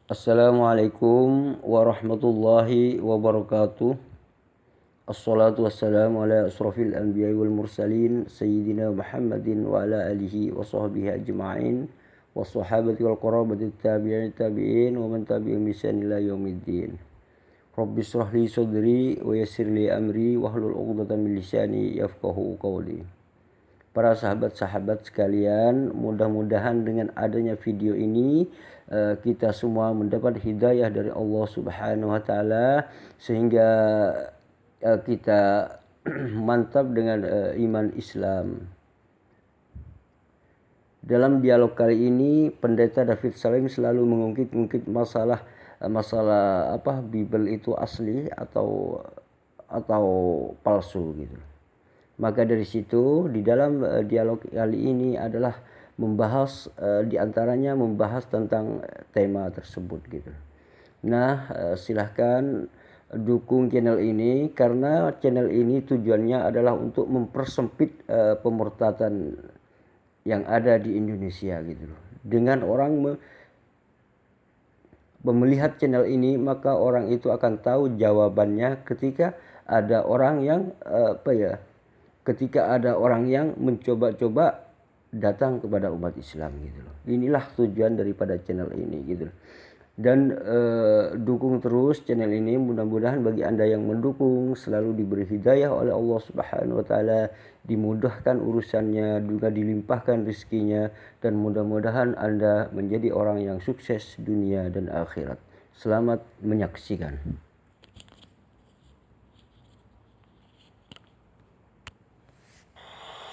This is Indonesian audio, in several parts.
Assalamualaikum warahmatullahi wabarakatuh. Assalatu wassalamu ala asrafil anbiya wal mursalin Sayyidina Muhammadin wa ala alihi wa sahbihi ajma'in wa sahabati wal qarabati tabi'in wa man tabi'in bisan ila yaumiddin. Rabbi shrah li sadri wa yassir li amri wahlul 'uqdatam min lisani yafqahu qawli. Para sahabat-sahabat sekalian, mudah-mudahan dengan adanya video ini kita semua mendapat hidayah dari Allah Subhanahu wa taala sehingga kita mantap dengan iman Islam. Dalam dialog kali ini, Pendeta David Salim selalu mengungkit-ungkit masalah Bible itu asli atau palsu gitu. Maka dari situ di dalam dialog kali ini adalah membahas diantaranya membahas tentang tema tersebut gitu. Nah, silahkan dukung channel ini karena channel ini tujuannya adalah untuk mempersempit pemurtadan yang ada di Indonesia gitu. Dengan orang melihat channel ini, maka orang itu akan tahu jawabannya ketika ada orang yang ketika ada orang yang mencoba-coba datang kepada umat Islam gitu loh. Inilah tujuan daripada channel ini gitu loh. Dan dukung terus channel ini, mudah-mudahan bagi Anda yang mendukung selalu diberi hidayah oleh Allah Subhanahu wa taala, dimudahkan urusannya, juga dilimpahkan rezekinya, dan mudah-mudahan Anda menjadi orang yang sukses dunia dan akhirat. Selamat menyaksikan.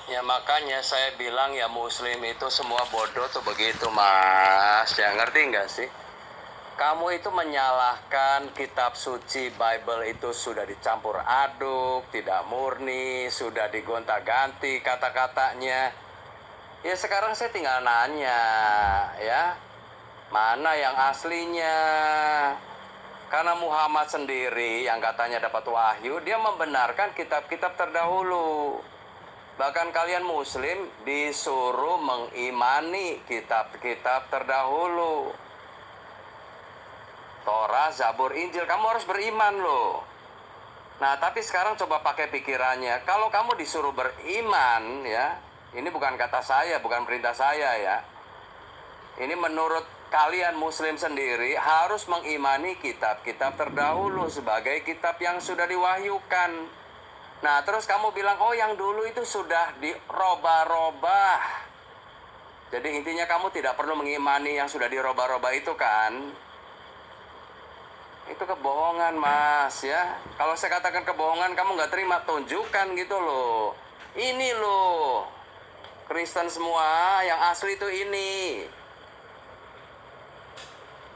Ya makanya saya bilang ya muslim itu semua bodoh tuh begitu mas. Ya ngerti nggak sih? Kamu itu menyalahkan kitab suci Bible itu sudah dicampur aduk, tidak murni, sudah digonta-ganti kata-katanya. Ya sekarang saya tinggal nanya ya, mana yang aslinya? Karena Muhammad sendiri yang katanya dapat wahyu, dia membenarkan kitab-kitab terdahulu. Bahkan kalian muslim disuruh mengimani kitab-kitab terdahulu. Torah, Zabur, Injil, kamu harus beriman loh. Nah, tapi sekarang coba pakai pikirannya. Kalau kamu disuruh beriman ya, ini bukan kata saya, bukan perintah saya ya. Ini menurut kalian muslim sendiri harus mengimani kitab-kitab terdahulu sebagai kitab yang sudah diwahyukan. Nah, terus kamu bilang, oh yang dulu itu sudah dirobah-robah. Jadi intinya kamu tidak perlu mengimani yang sudah dirobah-robah itu kan. Itu kebohongan mas ya. Kalau saya katakan kebohongan kamu nggak terima, tunjukkan gitu loh. Ini loh, Kristen semua yang asli itu ini.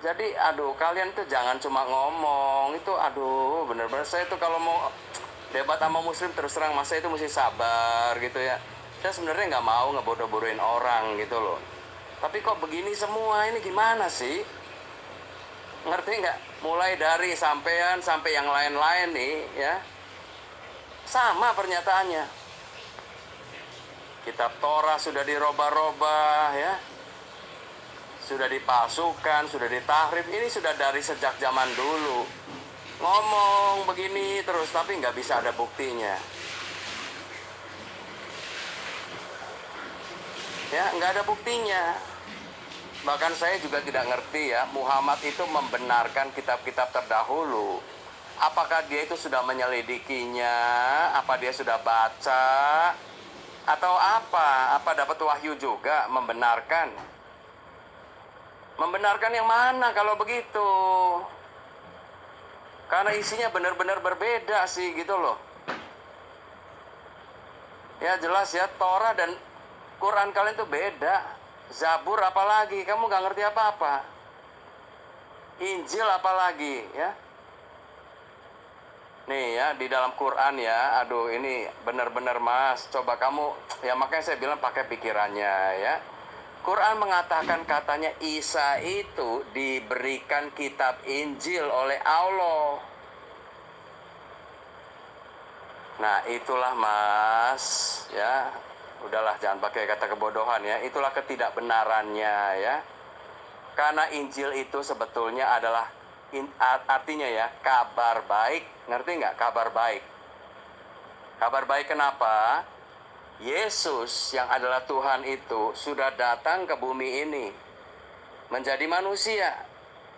Jadi aduh kalian tuh jangan cuma ngomong. Itu aduh bener-bener saya tuh kalau mau debat sama muslim terus terang masa itu mesti sabar gitu ya. Saya sebenarnya nggak mau ngebodoh-bodohin orang gitu loh. Tapi kok begini semua ini gimana sih? Ngerti nggak? Mulai dari sampean sampai yang lain-lain nih ya. Sama pernyataannya. Kitab Torah sudah dirobah-robah ya. Sudah dipalsukan, sudah ditahrif. Ini sudah dari sejak zaman dulu. Ngomong begini terus tapi nggak bisa ada buktinya. Ya nggak ada buktinya. Bahkan saya juga tidak ngerti ya, Muhammad itu membenarkan kitab-kitab terdahulu. Apakah dia itu sudah menyelidikinya? Apa dia sudah baca? Atau apa? Apa dapat wahyu juga membenarkan? Membenarkan yang mana kalau begitu? Karena isinya benar-benar berbeda sih gitu loh. Ya jelas ya, Torah dan Quran kalian tuh beda. Zabur apalagi, kamu gak ngerti apa-apa. Injil apalagi ya. Nih ya, di dalam Quran ya, aduh ini benar-benar mas. Coba kamu, ya makanya saya bilang pakai pikirannya ya. Quran mengatakan katanya Isa itu diberikan kitab Injil oleh Allah. Nah itulah mas ya, udahlah jangan pakai kata kebodohan ya. Itulah ketidakbenarannya ya. Karena Injil itu sebetulnya adalah artinya ya kabar baik. Ngerti nggak kabar baik? Kabar baik kenapa? Yesus yang adalah Tuhan itu sudah datang ke bumi ini menjadi manusia,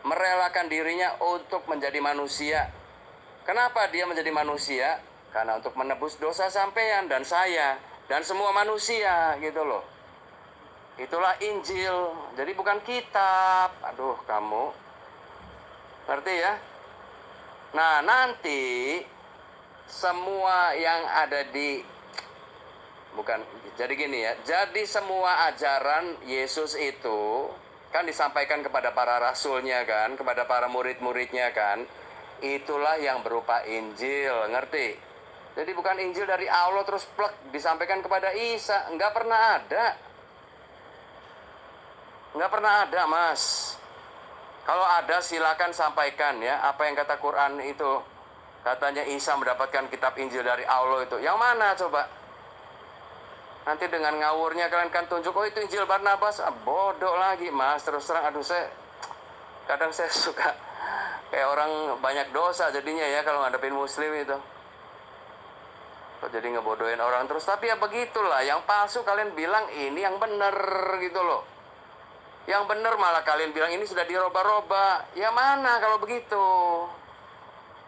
merelakan dirinya untuk menjadi manusia. Kenapa dia menjadi manusia? Karena untuk menebus dosa sampean dan saya dan semua manusia gitu loh. Itulah Injil. Jadi bukan kitab. Aduh, kamu ngerti ya? Nah, nanti semua yang ada di jadi gini ya. Jadi semua ajaran Yesus itu kan disampaikan kepada para rasulnya kan, kepada para murid-muridnya kan. Itulah yang berupa Injil, ngerti? Jadi bukan Injil dari Allah terus plek disampaikan kepada Isa, nggak pernah ada. Nggak pernah ada, Mas. Kalau ada silakan sampaikan ya, apa yang kata Quran itu. Katanya Isa mendapatkan kitab Injil dari Allah itu. Yang mana coba? Nanti dengan ngawurnya kalian kan tunjuk, oh itu Injil Barnabas. Bodoh lagi, Mas. Terus terang, aduh kadang saya suka kayak orang banyak dosa jadinya ya kalau ngadepin muslim itu. Kok jadi ngebodohin orang terus. Tapi ya begitulah, yang palsu kalian bilang ini yang benar gitu loh. Yang benar malah kalian bilang ini sudah diroba-roba. Ya mana kalau begitu?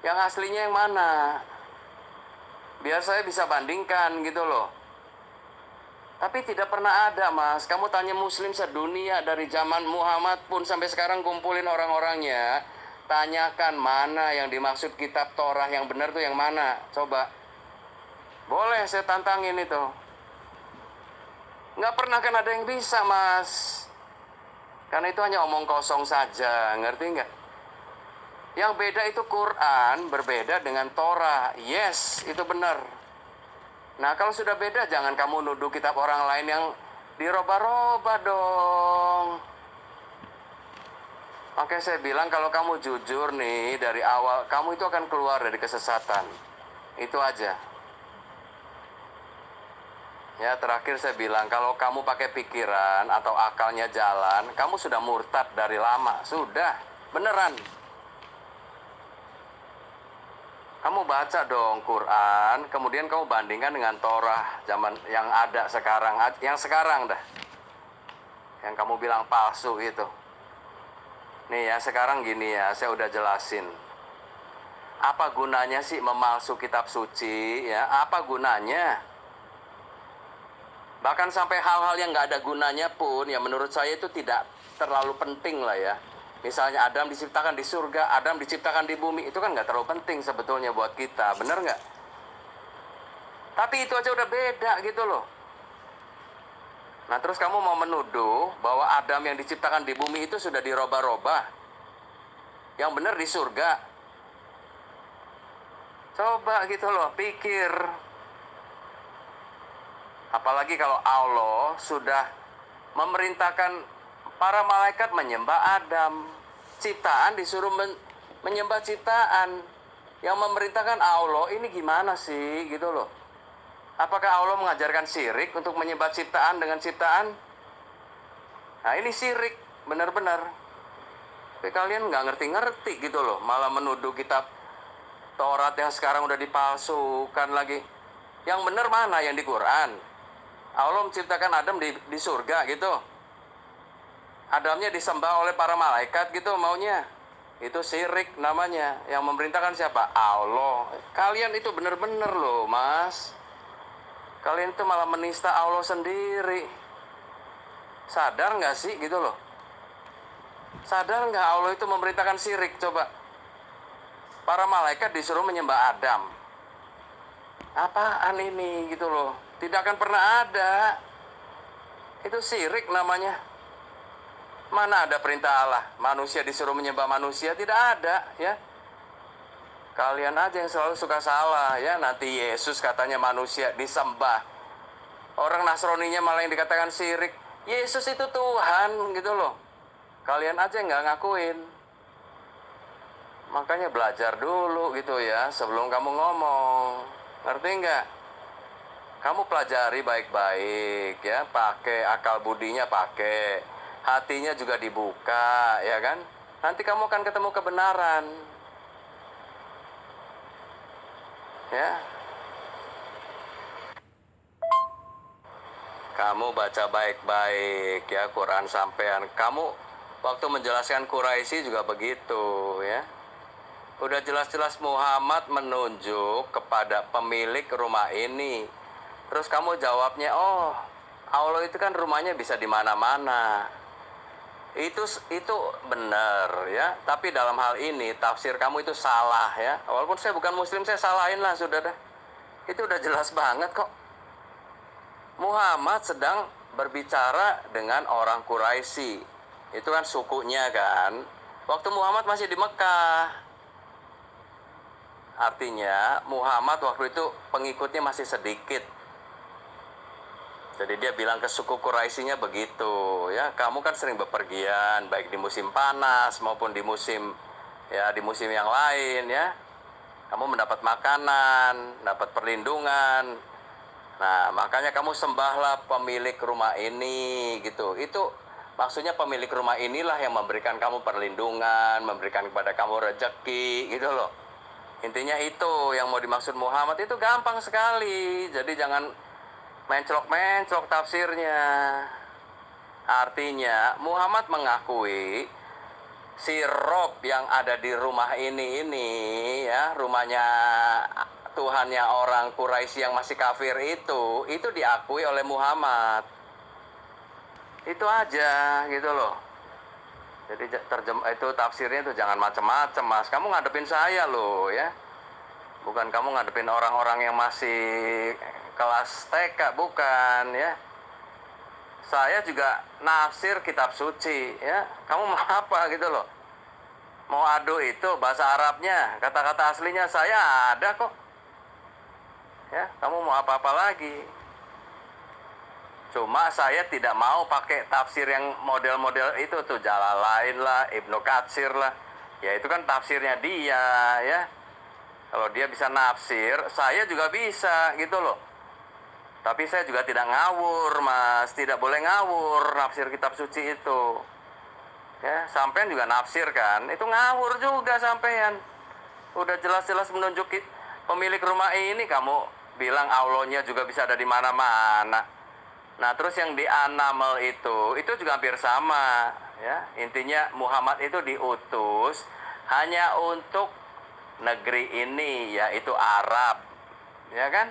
Yang aslinya yang mana? Biar saya bisa bandingkan gitu loh. Tapi tidak pernah ada, Mas. Kamu tanya muslim sedunia dari zaman Muhammad pun sampai sekarang kumpulin orang-orangnya. Tanyakan mana yang dimaksud kitab Torah yang benar tuh yang mana. Coba. Boleh saya tantangin itu. Nggak pernah kan ada yang bisa, Mas. Karena itu hanya omong kosong saja. Ngerti nggak? Yang beda itu Quran berbeda dengan Torah. Yes, itu benar. Nah, kalau sudah beda, jangan kamu nuduh kitab orang lain yang diroba-roba dong. Oke, saya bilang kalau kamu jujur nih dari awal, kamu itu akan keluar dari kesesatan. Itu aja. Ya, terakhir saya bilang, kalau kamu pakai pikiran atau akalnya jalan, kamu sudah murtad dari lama. Sudah, beneran. Kamu baca dong Quran, kemudian kamu bandingkan dengan Torah zaman yang ada sekarang, yang sekarang dah. Yang kamu bilang palsu itu. Nih ya, sekarang gini ya, saya udah jelasin. Apa gunanya sih memalsu kitab suci? Ya, apa gunanya? Bahkan sampai hal-hal yang nggak ada gunanya pun, ya menurut saya itu tidak terlalu penting lah ya. Misalnya Adam diciptakan di surga, Adam diciptakan di bumi, itu kan nggak terlalu penting sebetulnya buat kita, bener nggak? Tapi itu aja udah beda gitu loh. Nah terus kamu mau menuduh bahwa Adam yang diciptakan di bumi itu sudah diroba-roba. Yang bener di surga. Coba gitu loh, pikir. Apalagi kalau Allah sudah memerintahkan para malaikat menyembah Adam. Ciptaan disuruh menyembah ciptaan. Yang memerintahkan Allah, ini gimana sih gitu loh. Apakah Allah mengajarkan syirik untuk menyembah ciptaan dengan ciptaan? Nah ini syirik, benar-benar. Tapi kalian nggak ngerti-ngerti gitu loh. Malah menuduh kitab Taurat yang sekarang udah dipalsukan lagi. Yang benar mana yang di Quran? Allah menciptakan Adam di surga gitu. Adamnya disembah oleh para malaikat gitu maunya. Itu syirik namanya. Yang memerintahkan siapa? Allah. Kalian itu benar-benar loh, Mas. Kalian itu malah menista Allah sendiri. Sadar nggak sih gitu loh? Sadar nggak Allah itu memerintahkan syirik? Coba. Para malaikat disuruh menyembah Adam. Apaan ini gitu loh? Tidak akan pernah ada. Itu syirik namanya. Mana ada perintah Allah? Manusia disuruh menyembah manusia? Tidak ada ya. Kalian aja yang selalu suka salah ya. Nanti Yesus katanya manusia disembah. Orang Nasraninya malah yang dikatakan syirik. Yesus itu Tuhan gitu loh. Kalian aja nggak ngakuin. Makanya belajar dulu gitu ya sebelum kamu ngomong. Ngerti nggak? Kamu pelajari baik-baik ya. Pakai akal budinya pakai. hatinya juga dibuka, ya kan? Nanti kamu akan ketemu kebenaran. Ya. Kamu baca baik-baik ya Quran sampean. Kamu waktu menjelaskan Quraisy juga begitu ya. Udah jelas-jelas Muhammad menunjuk kepada pemilik rumah ini. Terus kamu jawabnya, oh Allah itu kan rumahnya bisa di mana-mana. Itu benar ya. Tapi dalam hal ini tafsir kamu itu salah ya. Walaupun saya bukan muslim, saya salahin lah sudah dah. Itu udah jelas banget kok. Muhammad sedang berbicara dengan orang Quraisy. Itu kan sukunya kan. Waktu Muhammad masih di Mekah. Artinya Muhammad waktu itu pengikutnya masih sedikit. Jadi dia bilang ke suku Quraisy-nya begitu, ya kamu kan sering bepergian baik di musim panas maupun di musim yang lain ya. Kamu mendapat makanan, dapat perlindungan. Nah, makanya kamu sembahlah pemilik rumah ini gitu. Itu maksudnya pemilik rumah inilah yang memberikan kamu perlindungan, memberikan kepada kamu rezeki gitu loh. Intinya itu yang mau dimaksud Muhammad, itu gampang sekali. Jadi jangan menclok-menclok tafsirnya. Artinya Muhammad mengakui si Rob yang ada di rumah ini ya, rumahnya Tuhannya orang Quraisy yang masih kafir itu diakui oleh Muhammad. Itu aja gitu loh. Jadi itu tafsirnya itu jangan macam-macam, Mas. Kamu ngadepin saya loh ya. Bukan kamu ngadepin orang-orang yang masih kelas TK, bukan ya. Saya juga nafsir kitab suci ya. Kamu mau apa gitu loh. Mau adu itu bahasa Arabnya, kata-kata aslinya saya ada kok. Ya, kamu mau apa-apa lagi. Cuma saya tidak mau pakai tafsir yang model-model itu tuh, Jalalain lah, Ibnu Katsir lah. Ya itu kan tafsirnya dia ya. Kalau dia bisa nafsir, saya juga bisa gitu loh. Tapi saya juga tidak ngawur, Mas. Tidak boleh ngawur nafsir kitab suci itu. Ya, sampean juga nafsir kan? Itu ngawur juga sampean. Udah jelas-jelas menunjuk pemilik rumah ini, kamu bilang Allahnya juga bisa ada di mana-mana. Nah, terus yang di An-Naml itu juga hampir sama ya. Intinya Muhammad itu diutus hanya untuk negeri ini, yaitu Arab. Ya kan?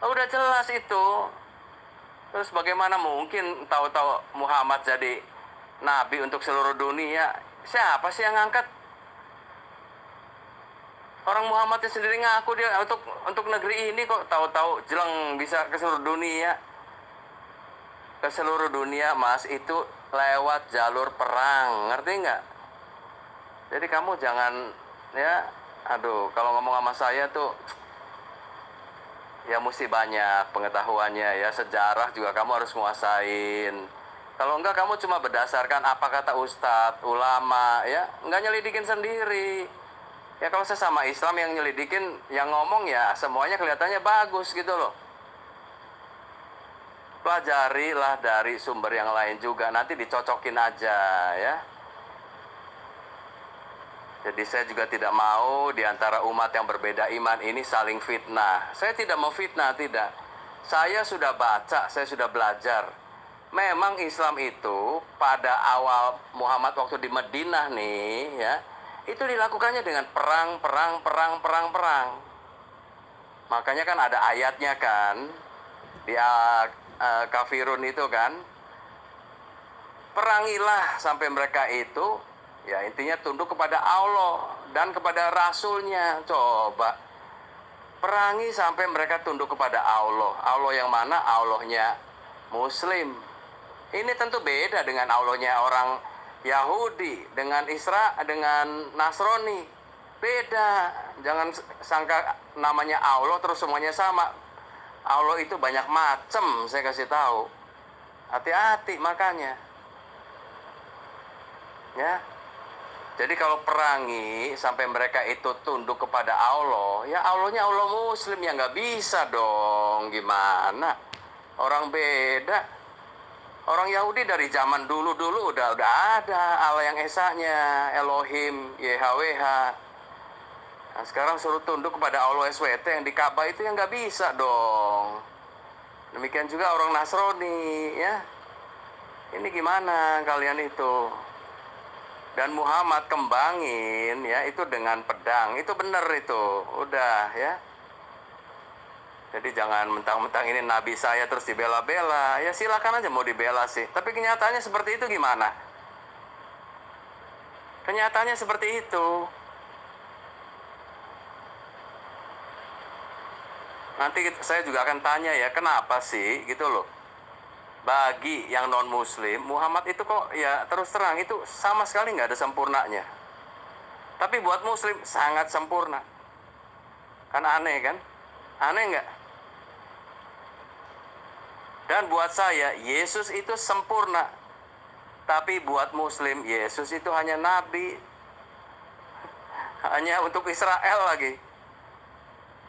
Udah jelas itu. Terus bagaimana mungkin tahu-tahu Muhammad jadi nabi untuk seluruh dunia? Siapa sih yang ngangkat? Orang Muhammadnya sendiri ngaku dia untuk negeri ini, kok tahu-tahu jeleng bisa ke seluruh dunia. Ke seluruh dunia, Mas, itu lewat jalur perang, ngerti nggak? Jadi kamu jangan ya, kalau ngomong sama saya tuh ya mesti banyak pengetahuannya ya, sejarah juga kamu harus nguasain. Kalau enggak kamu cuma berdasarkan apa kata ustadz, ulama ya, nggak nyelidikin sendiri. Ya kalau saya sama Islam yang nyelidikin, yang ngomong ya semuanya kelihatannya bagus gitu loh. Pelajarilah dari sumber yang lain juga, nanti dicocokin aja ya. Jadi saya juga tidak mau diantara umat yang berbeda iman ini saling fitnah. Saya tidak mau fitnah, tidak. Saya sudah baca, saya sudah belajar. Memang Islam itu pada awal Muhammad waktu di Madinah nih ya, itu dilakukannya dengan perang. Makanya kan ada ayatnya kan di Kafirun itu kan, perangilah sampai mereka itu ya intinya tunduk kepada Allah dan kepada Rasulnya. Coba perangi sampai mereka tunduk kepada Allah. Allah yang mana? Allahnya Muslim. Ini tentu beda dengan Allahnya orang Yahudi, dengan dengan Nasrani. Beda. Jangan sangka namanya Allah terus semuanya sama. Allah itu banyak macam, saya kasih tahu. Hati-hati makanya. Ya. Jadi kalau perangi sampai mereka itu tunduk kepada Allah, ya Allahnya Allah Muslim, ya nggak bisa dong. Gimana? Orang beda. Orang Yahudi dari zaman dulu udah ada Allah yang esanya, Elohim, YHWH. Nah, sekarang suruh tunduk kepada Allah SWT yang di Ka'bah itu yang nggak bisa dong. Demikian juga orang Nasrani, ya. Ini gimana kalian itu? Dan Muhammad kembangin, ya, itu dengan pedang. Itu bener itu, udah, ya. Jadi jangan mentang-mentang ini nabi saya terus dibela-bela. Ya silakan aja mau dibela sih. Tapi kenyataannya seperti itu gimana? Kenyataannya seperti itu. Nanti saya juga akan tanya ya, kenapa sih gitu loh. Bagi yang non-muslim, Muhammad itu kok ya terus terang itu sama sekali nggak ada sempurnanya. Tapi buat muslim sangat sempurna. Kan aneh kan? Aneh nggak? Dan buat saya, Yesus itu sempurna. Tapi buat muslim, Yesus itu hanya nabi. Hanya untuk Israel lagi.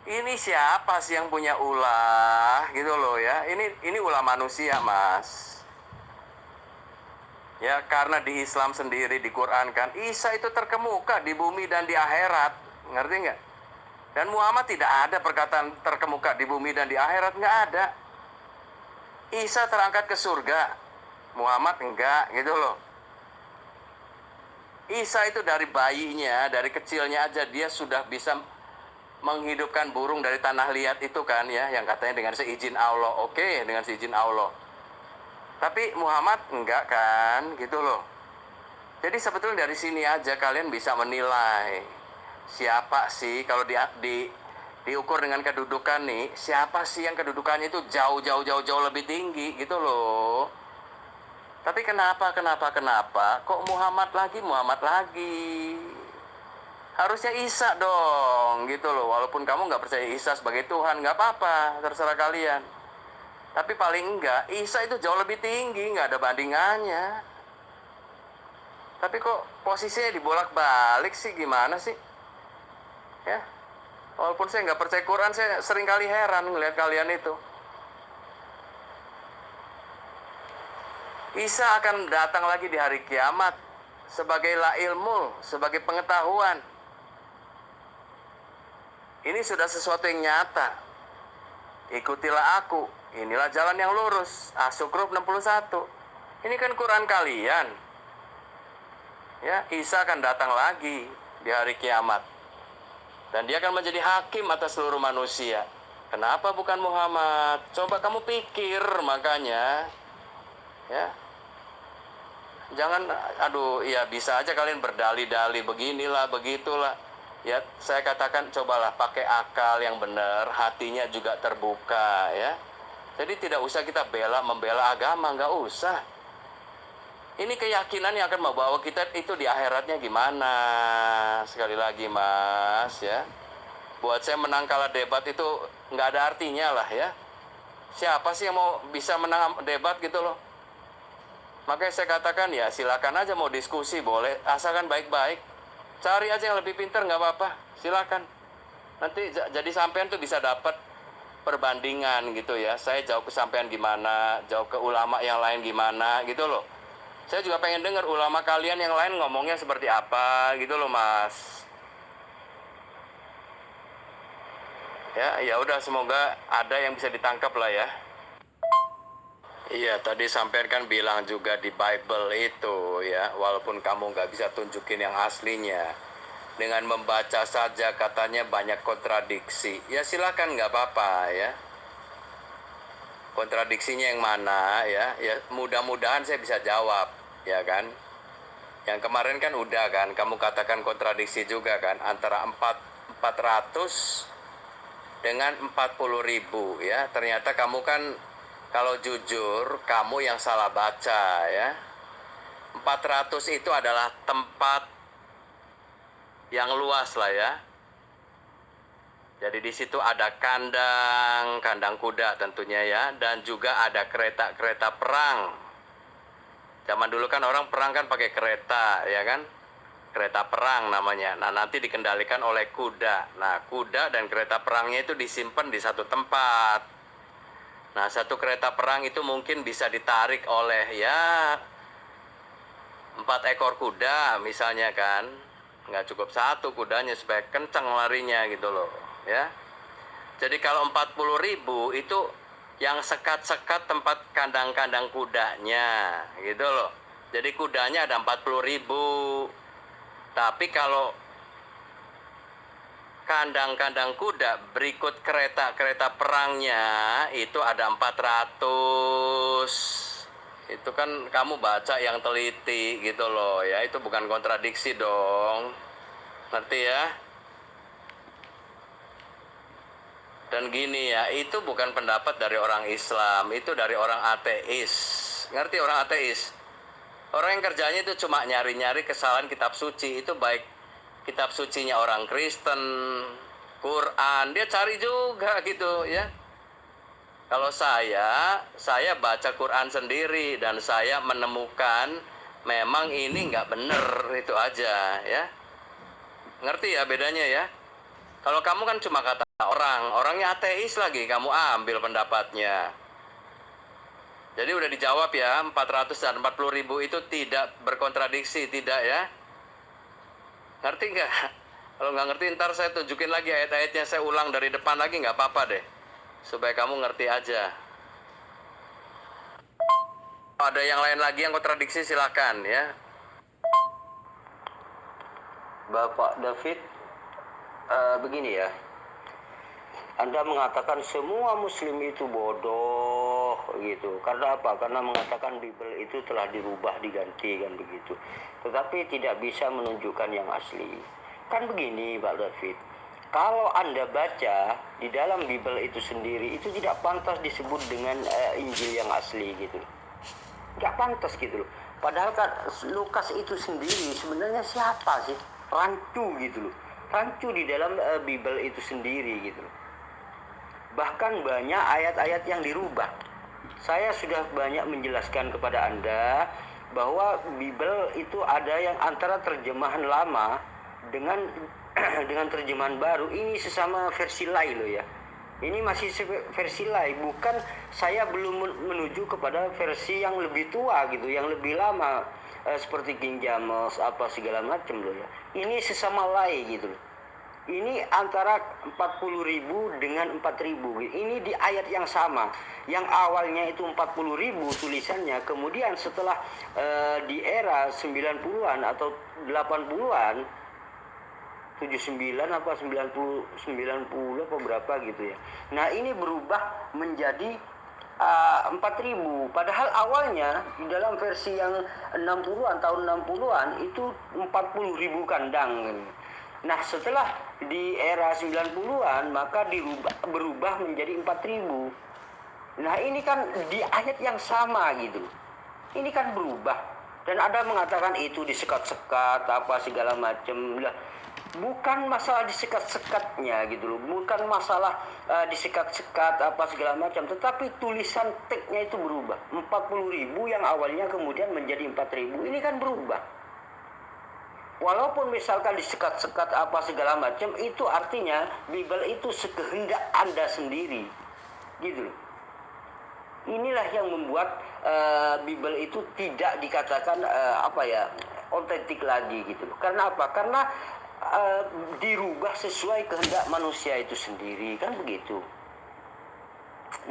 Ini siapa sih yang punya ulah gitu loh ya. Ini ulah manusia, Mas. Ya, karena di Islam sendiri, di Quran kan, Isa itu terkemuka di bumi dan di akhirat. Ngerti nggak? Dan Muhammad tidak ada perkataan terkemuka di bumi dan di akhirat, nggak ada. Isa terangkat ke surga, Muhammad enggak, gitu loh. Isa itu dari bayinya, dari kecilnya aja dia sudah bisa menghidupkan burung dari tanah liat itu kan ya, yang katanya dengan seizin Allah. Oke, dengan seizin Allah. Tapi Muhammad enggak kan, gitu loh. Jadi sebetulnya dari sini aja kalian bisa menilai siapa sih kalau diukur dengan kedudukan nih, siapa sih yang kedudukannya itu jauh lebih tinggi gitu loh. Tapi kenapa kok Muhammad lagi? Harusnya Isa dong gitu loh. Walaupun kamu nggak percaya Isa sebagai Tuhan, nggak apa-apa, terserah kalian. Tapi paling enggak Isa itu jauh lebih tinggi, nggak ada bandingannya. Tapi kok posisinya dibolak-balik sih, gimana sih? Ya, walaupun saya nggak percaya Quran, saya sering kali heran ngelihat kalian itu. Isa akan datang lagi di hari kiamat sebagai la ilmu, sebagai pengetahuan. Ini sudah sesuatu yang nyata. Ikutilah aku, inilah jalan yang lurus. As-Sukruf 61. Ini kan Quran kalian. Ya, Isa akan datang lagi di hari kiamat. Dan dia akan menjadi hakim atas seluruh manusia. Kenapa bukan Muhammad? Coba kamu pikir makanya. Ya. Jangan, ya bisa aja kalian berdalih-dalih beginilah, begitulah. Ya, saya katakan cobalah pakai akal yang benar, hatinya juga terbuka ya. Jadi tidak usah kita membela agama, nggak usah. Ini keyakinan yang akan membawa kita itu di akhiratnya gimana. Sekali lagi Mas ya. Buat saya menang kalah debat itu nggak ada artinya lah ya. Siapa sih yang mau bisa menang debat gitu loh. Makanya saya katakan ya silakan aja mau diskusi boleh, asalkan baik-baik. Cari aja yang lebih pintar nggak apa-apa, silakan. Nanti jadi sampean tuh bisa dapat perbandingan gitu ya. Saya jauh ke sampean gimana, jauh ke ulama yang lain gimana gitu loh. Saya juga pengen dengar ulama kalian yang lain ngomongnya seperti apa gitu loh Mas. Ya udah semoga ada yang bisa ditangkap lah ya. Iya, tadi sampean kan bilang juga di Bible itu ya, walaupun kamu nggak bisa tunjukin yang aslinya, dengan membaca saja katanya banyak kontradiksi. Ya silakan nggak apa-apa ya. Kontradiksinya yang mana ya? Ya mudah-mudahan saya bisa jawab, ya kan? Yang kemarin kan udah kan, kamu katakan kontradiksi juga kan, antara 400 dengan 40.000 ya. Ternyata kamu kan kalau jujur, kamu yang salah baca ya. 400 itu adalah tempat yang luas lah ya. Jadi di situ ada kandang kuda tentunya ya, dan juga ada kereta perang. Zaman dulu kan orang perang kan pakai kereta ya kan. Kereta perang namanya. Nah, nanti dikendalikan oleh kuda. Nah, kuda dan kereta perangnya itu disimpan di satu tempat. Nah, satu kereta perang itu mungkin bisa ditarik oleh ya 4 ekor kuda misalnya kan. Nggak cukup satu kudanya supaya kencang larinya gitu loh ya. Jadi kalau 40.000 itu yang sekat-sekat tempat kandang-kandang kudanya gitu loh. Jadi kudanya ada 40.000. Tapi kalau kandang-kandang kuda berikut kereta-kereta perangnya itu ada 400. Itu kan kamu baca yang teliti gitu loh ya, itu bukan kontradiksi dong. Ngerti ya? Dan gini ya, itu bukan pendapat dari orang Islam, itu dari orang ateis. Ngerti orang ateis? Orang yang kerjanya itu cuma nyari-nyari kesalahan kitab suci, itu baik kitab sucinya orang Kristen, Quran, dia cari juga gitu ya. Kalau saya baca Quran sendiri dan saya menemukan memang ini nggak bener, itu aja ya. Ngerti ya bedanya ya? Kalau kamu kan cuma kata orangnya ateis lagi, kamu ambil pendapatnya. Jadi udah dijawab ya, 400 dan 40.000 itu tidak berkontradiksi, tidak ya? Ngerti nggak? Kalau nggak ngerti ntar saya tunjukin lagi ayat-ayatnya, saya ulang dari depan lagi nggak apa-apa deh. Supaya kamu ngerti aja. Ada yang lain lagi yang kontradiksi silakan ya. Bapak David, begini ya. Anda mengatakan semua muslim itu bodoh gitu. Karena apa? Karena mengatakan Bible itu telah dirubah, diganti kan begitu. Tetapi tidak bisa menunjukkan yang asli. Kan begini Pak David. Kalau Anda baca di dalam Bible itu sendiri, itu tidak pantas disebut dengan Injil yang asli gitu. Nggak pantas gitu loh. Padahal kan Lukas itu sendiri sebenarnya siapa sih? Rancu gitu loh. Rancu di dalam Bible itu sendiri gitu loh. Bahkan banyak ayat-ayat yang dirubah. Saya sudah banyak menjelaskan kepada Anda bahwa Bible itu ada yang antara terjemahan lama dengan dengan terjemahan baru. Ini sesama versi lain loh ya. Ini masih versi lain, bukan saya belum menuju kepada versi yang lebih tua gitu, yang lebih lama seperti King James apa segala macam loh ya. Ini sesama lain gitu loh. Ini antara 40.000 dengan 4.000. Ini di ayat yang sama. Yang awalnya itu 40.000 tulisannya, kemudian setelah di era 90-an atau 80-an, 79 apa 90 apa berapa gitu ya. Nah, ini berubah menjadi 4.000. Padahal awalnya di dalam versi yang 60-an tahun 60-an itu 40.000 kandang. Nah, setelah di era 90-an maka berubah menjadi 4.000. Nah, ini kan di ayat yang sama gitu. Ini kan berubah. Dan ada mengatakan itu disekat-sekat apa segala macam. Lah, bukan masalah disekat-sekatnya gitu loh. Bukan masalah disekat-sekat apa segala macam, tetapi tulisan teksnya itu berubah. 40.000 yang awalnya kemudian menjadi 4.000. Ini kan berubah. Walaupun misalkan disekat-sekat apa segala macam, itu artinya Bible itu sekehendak Anda sendiri, gitu loh. Inilah yang membuat Bible itu tidak dikatakan otentik lagi, gitu loh. Karena apa? Karena dirubah sesuai kehendak manusia itu sendiri, kan begitu.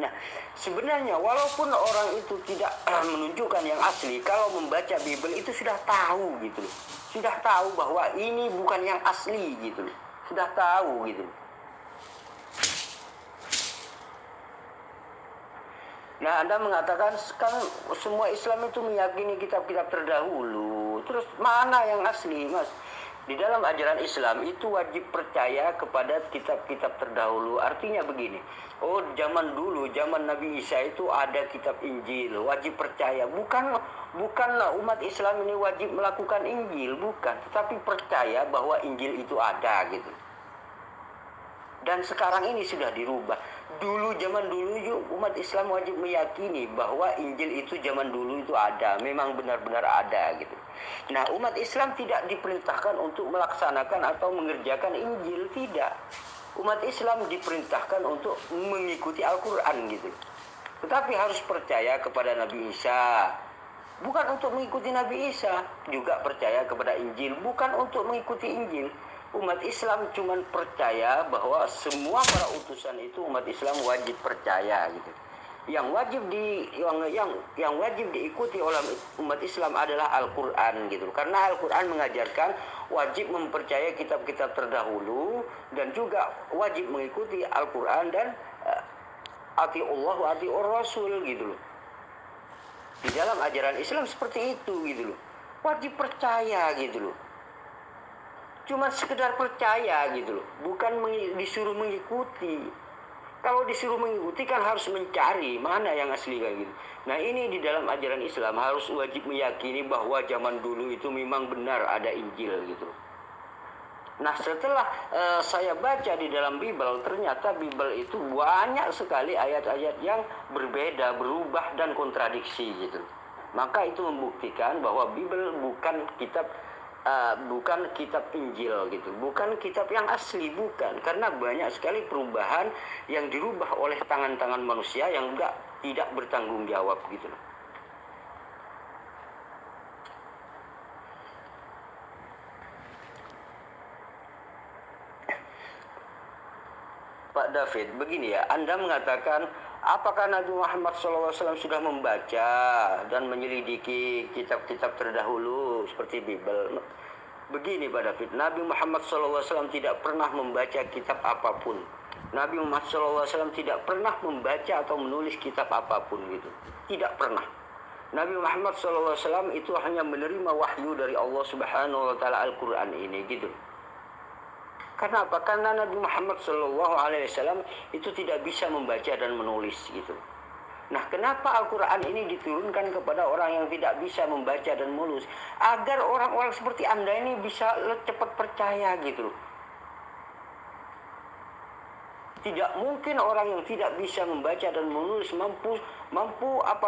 Nah, sebenarnya walaupun orang itu tidak menunjukkan yang asli, kalau membaca Bible itu sudah tahu gitu loh. Sudah tahu bahwa ini bukan yang asli gitu loh. Sudah tahu gitu loh. Nah, Anda mengatakan kan semua Islam itu meyakini kitab-kitab terdahulu. Terus mana yang asli, Mas? Di dalam ajaran Islam itu wajib percaya kepada kitab-kitab terdahulu. Artinya begini, oh zaman dulu, zaman Nabi Isa itu ada kitab Injil, wajib percaya. Bukanlah umat Islam ini wajib melakukan Injil, bukan. Tetapi percaya bahwa Injil itu ada gitu. Dan sekarang ini sudah dirubah. Zaman dulu umat Islam wajib meyakini bahwa Injil itu zaman dulu itu ada, memang benar-benar ada gitu. Nah, umat Islam tidak diperintahkan untuk melaksanakan atau mengerjakan Injil, tidak. Umat Islam diperintahkan untuk mengikuti Al-Quran gitu. Tetapi harus percaya kepada Nabi Isa. Bukan untuk mengikuti Nabi Isa, juga percaya kepada Injil, bukan untuk mengikuti Injil. Umat Islam cuma percaya bahwa semua para utusan itu umat Islam wajib percaya gitu. Yang wajib diikuti oleh umat Islam adalah Al-Qur'an gitu. Karena Al-Qur'an mengajarkan wajib mempercayai kitab-kitab terdahulu dan juga wajib mengikuti Al-Qur'an dan atiullah wa atiur rasul gitu loh. Di dalam ajaran Islam seperti itu gitu loh. Wajib percaya gitu loh. Cuma sekedar percaya gitu loh, bukan disuruh mengikuti. Kalau disuruh mengikuti kan harus mencari mana yang asli kayak gitu. Nah ini di dalam ajaran Islam harus wajib meyakini bahwa zaman dulu itu memang benar ada Injil gitu. Nah setelah saya baca di dalam Bible, ternyata Bible itu banyak sekali ayat-ayat yang berbeda, berubah dan kontradiksi gitu. Maka itu membuktikan bahwa Bible bukan kitab Injil gitu, bukan kitab yang asli, bukan, karena banyak sekali perubahan yang dirubah oleh tangan-tangan manusia yang tidak bertanggung jawab gitu. Pak David, begini ya, Anda mengatakan apakah Nabi Muhammad SAW sudah membaca dan menyelidiki kitab-kitab terdahulu seperti Bible? Begini Pak David, Nabi Muhammad SAW tidak pernah membaca kitab apapun. Nabi Muhammad SAW tidak pernah membaca atau menulis kitab apapun gitu. Tidak pernah. Nabi Muhammad SAW itu hanya menerima wahyu dari Allah Subhanahu wa Ta'ala Al-Quran ini gitu. Karena apa? Karena Nabi Muhammad SAW itu tidak bisa membaca dan menulis gitu. Nah, kenapa Al-Quran ini diturunkan kepada orang yang tidak bisa membaca dan menulis? Agar orang-orang seperti Anda ini bisa cepat percaya gitu. Tidak mungkin orang yang tidak bisa membaca dan menulis mampu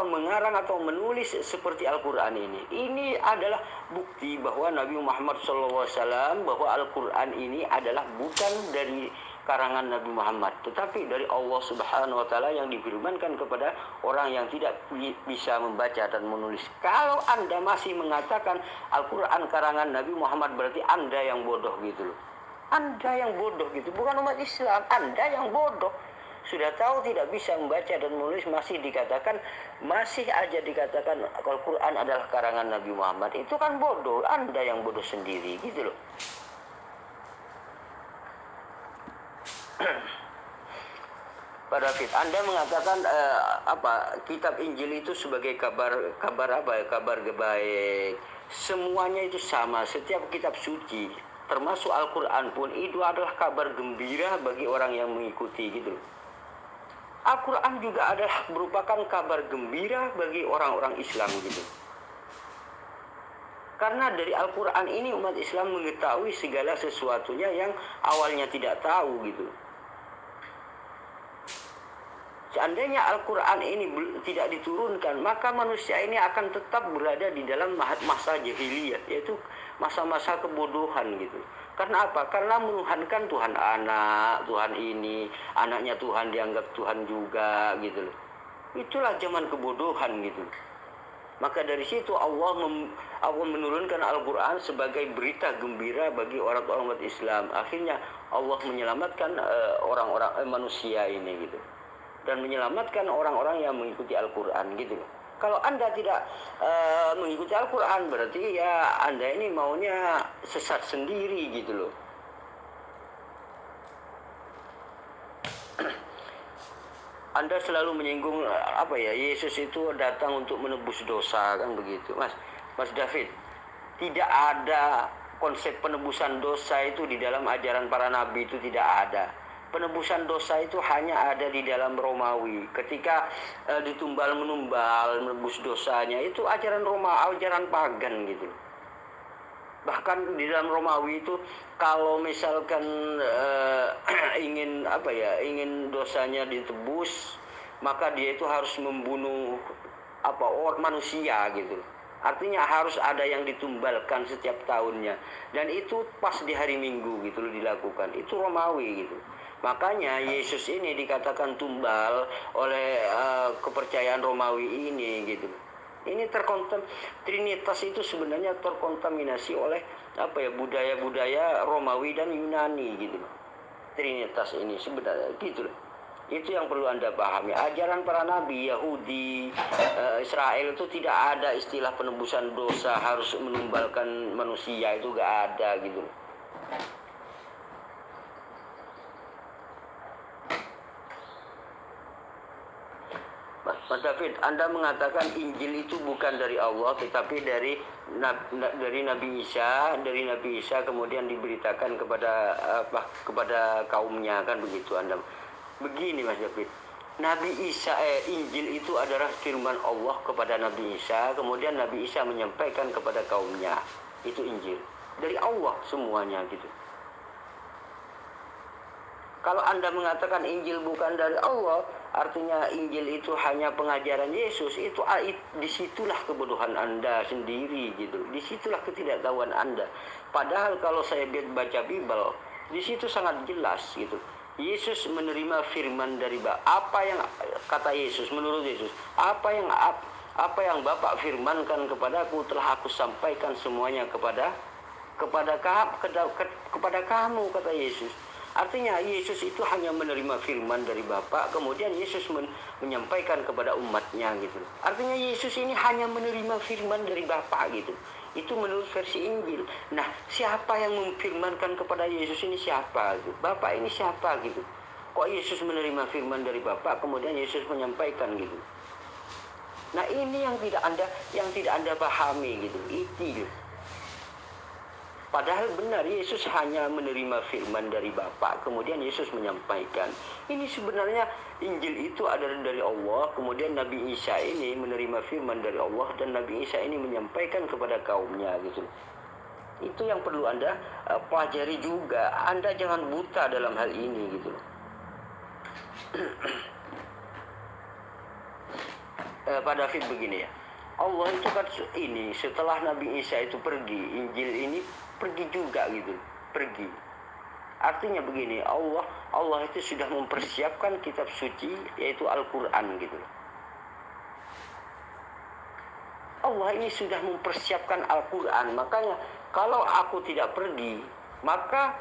mengarang atau menulis seperti Al-Quran ini. Ini adalah bukti bahwa Nabi Muhammad SAW, bahwa Al-Quran ini adalah bukan dari karangan Nabi Muhammad, tetapi dari Allah Subhanahu wa Ta'ala yang difirmankan kepada orang yang tidak bisa membaca dan menulis. Kalau Anda masih mengatakan Al-Quran karangan Nabi Muhammad, berarti Anda yang bodoh gitu loh. Anda yang bodoh gitu, bukan umat Islam. Anda yang bodoh. Sudah tahu tidak bisa membaca dan menulis masih aja dikatakan Al-Quran adalah karangan Nabi Muhammad. Itu kan bodoh. Anda yang bodoh sendiri gitu loh. Pak David, Anda mengatakan kitab Injil itu sebagai kabar baik. Semuanya itu sama. Setiap kitab suci, termasuk Al-Quran pun, itu adalah kabar gembira bagi orang yang mengikuti gitu. Al-Quran juga adalah merupakan kabar gembira bagi orang-orang Islam gitu. Karena dari Al-Quran ini umat Islam mengetahui segala sesuatunya yang awalnya tidak tahu gitu. Seandainya Al-Quran ini tidak diturunkan, maka manusia ini akan tetap berada di dalam masa jahiliyah, yaitu masa-masa kebodohan gitu. Karena apa? Karena menuhankan Tuhan anak, Tuhan ini, anaknya Tuhan dianggap Tuhan juga gitu loh. Itulah zaman kebodohan gitu. Maka dari situ Allah menurunkan Al-Quran sebagai berita gembira bagi orang-orang umat Islam. Akhirnya Allah menyelamatkan orang-orang manusia ini gitu. Dan menyelamatkan orang-orang yang mengikuti Al-Quran gitu. Kalau Anda tidak mengikuti Al-Quran, berarti ya Anda ini maunya sesat sendiri gitu loh. Anda selalu menyinggung Yesus itu datang untuk menebus dosa, kan begitu, Mas David. Tidak ada konsep penebusan dosa itu di dalam ajaran para nabi, itu tidak ada. Penebusan dosa itu hanya ada di dalam Romawi. Ketika ditumbal menebus dosanya, itu ajaran ajaran pagan gitu. Bahkan di dalam Romawi itu kalau misalkan ingin dosanya ditebus, maka dia itu harus membunuh manusia gitu. Artinya harus ada yang ditumbalkan setiap tahunnya, dan itu pas di hari Minggu gitu dilakukan. Itu Romawi gitu. Makanya Yesus ini dikatakan tumbal oleh kepercayaan Romawi ini gitu. Ini Trinitas itu sebenarnya terkontaminasi oleh budaya-budaya Romawi dan Yunani gitu. Trinitas ini sebenarnya gitu loh. Itu yang perlu Anda pahami. Ajaran para nabi Yahudi, Israel itu tidak ada istilah penebusan dosa harus menumbalkan manusia, itu gak ada gitu loh. Mas David, Anda mengatakan Injil itu bukan dari Allah, tetapi dari Nabi Isa, kemudian diberitakan kepada kaumnya, kan begitu Anda. Begini Mas David, Injil itu adalah firman Allah kepada Nabi Isa, kemudian Nabi Isa menyampaikan kepada kaumnya. Itu Injil dari Allah semuanya gitu. Kalau Anda mengatakan Injil bukan dari Allah, artinya Injil itu hanya pengajaran Yesus, itu disitulah kebodohan Anda sendiri gitu. Disitulah ketidaktahuan Anda. Padahal kalau saya baca Bible, di situ sangat jelas gitu. Yesus menerima firman dari Bapa. Apa yang kata Yesus menurut Yesus? Apa yang Bapa firmankan kepadaku telah aku sampaikan semuanya kepada kamu, kata Yesus. Artinya Yesus itu hanya menerima firman dari Bapa, kemudian Yesus menyampaikan kepada umatnya gitu. Artinya Yesus ini hanya menerima firman dari Bapa gitu. Itu menurut versi Injil. Nah, siapa yang memfirmankan kepada Yesus ini siapa gitu? Bapa ini siapa gitu? Kok Yesus menerima firman dari Bapa, kemudian Yesus menyampaikan gitu? Nah, ini yang tidak Anda pahami gitu. Itu. Padahal benar Yesus hanya menerima firman dari Bapa, kemudian Yesus menyampaikan. Ini sebenarnya Injil itu adalah dari Allah, kemudian Nabi Isa ini menerima firman dari Allah dan Nabi Isa ini menyampaikan kepada kaumnya gitu. Itu yang perlu Anda pelajari juga. Anda jangan buta dalam hal ini gitu. Pak David begini ya. Allah itu kan ini setelah Nabi Isa itu pergi, Injil ini pergi juga gitu, pergi. Artinya begini, Allah itu sudah mempersiapkan kitab suci yaitu Al-Qur'an gitu. Allah ini sudah mempersiapkan Al-Qur'an, makanya kalau aku tidak pergi, maka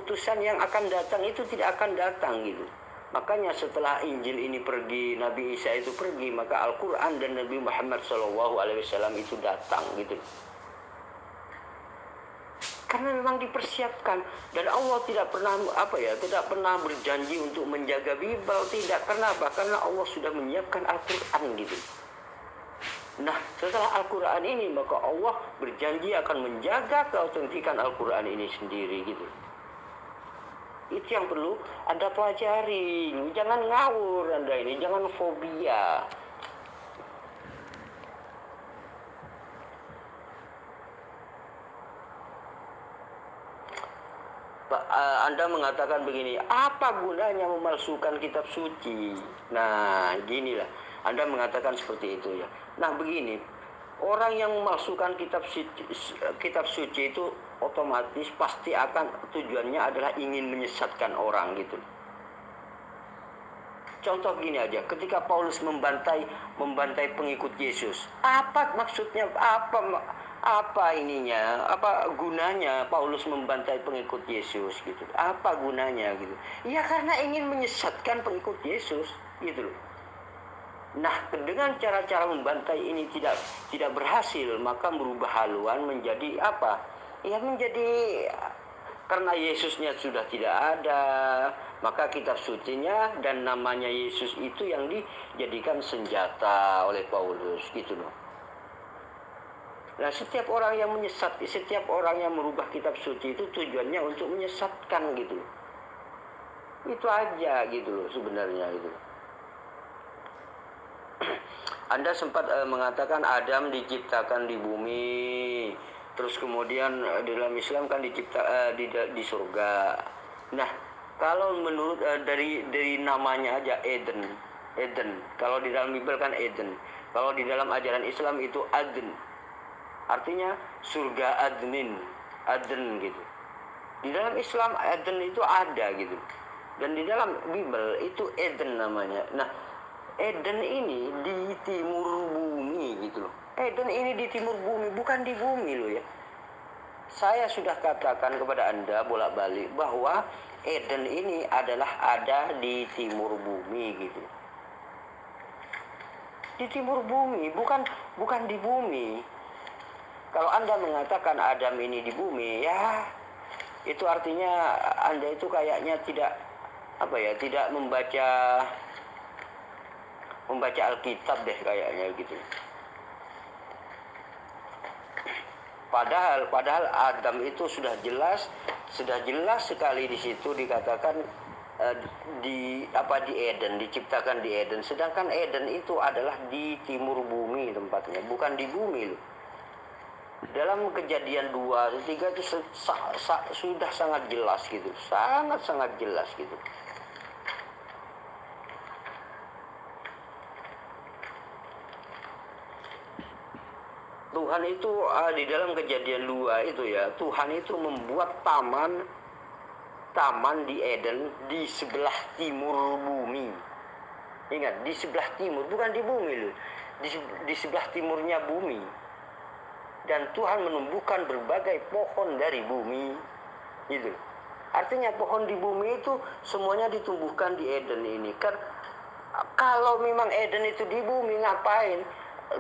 utusan yang akan datang itu tidak akan datang gitu. Makanya setelah Injil ini pergi, Nabi Isa itu pergi, maka Al-Quran dan Nabi Muhammad SAW itu datang gitu. Karena memang dipersiapkan, dan Allah tidak pernah berjanji untuk menjaga Bible, tidak. Kenapa? Karena Allah sudah menyiapkan Al-Quran gitu. Nah, setelah Al-Quran ini, maka Allah berjanji akan menjaga keautentikan Al-Quran ini sendiri gitu. Itu yang perlu Anda pelajari. Jangan ngawur Anda ini, jangan fobia. Anda mengatakan begini, apa gunanya memalsukan kitab suci? Nah, ginilah. Anda mengatakan seperti itu ya. Nah, begini. Orang yang memalsukan kitab suci itu otomatis pasti akan tujuannya adalah ingin menyesatkan orang gitu. Contoh gini aja, ketika Paulus membantai pengikut Yesus, apa maksudnya? Apa ininya? Apa gunanya Paulus membantai pengikut Yesus gitu? Apa gunanya gitu? Ya karena ingin menyesatkan pengikut Yesus gitu loh. Nah, dengan cara-cara membantai ini tidak berhasil, maka merubah haluan menjadi apa? Ya menjadi, karena Yesusnya sudah tidak ada, maka kitab sucinya dan namanya Yesus itu yang dijadikan senjata oleh Paulus gitu loh. Nah, setiap orang yang merubah kitab suci itu tujuannya untuk menyesatkan gitu. Itu aja gitu loh sebenarnya gitu. Anda sempat mengatakan Adam diciptakan di bumi, terus kemudian dalam Islam kan di surga. Nah, kalau menurut dari namanya aja Eden. Kalau di dalam Bible kan Eden. Kalau di dalam ajaran Islam itu Aden. Artinya surga Aden gitu. Di dalam Islam Eden itu ada gitu. Dan di dalam Bible itu Eden namanya. Nah, Eden ini di timur bumi gitu loh. Eden ini di timur bumi, bukan di bumi loh ya. Saya sudah katakan kepada Anda bolak-balik bahwa Eden ini adalah ada di timur bumi gitu. Di timur bumi, bukan di bumi. Kalau Anda mengatakan Adam ini di bumi, ya itu artinya Anda itu kayaknya tidak membaca Alkitab deh kayaknya gitu. Padahal Adam itu sudah jelas sekali di situ dikatakan di Eden, diciptakan di Eden. Sedangkan Eden itu adalah di timur bumi tempatnya, bukan di bumi loh. Dalam Kejadian 2-3 itu sudah sangat jelas gitu, sangat jelas gitu. Tuhan itu di dalam Kejadian 2 itu ya, Tuhan itu membuat taman di Eden di sebelah timur bumi. Ingat, di sebelah timur, bukan di bumi loh. Di sebelah timurnya bumi. Dan Tuhan menumbuhkan berbagai pohon dari bumi. Gitu. Artinya pohon di bumi itu semuanya ditumbuhkan di Eden ini. Kan kalau memang Eden itu di bumi, ngapain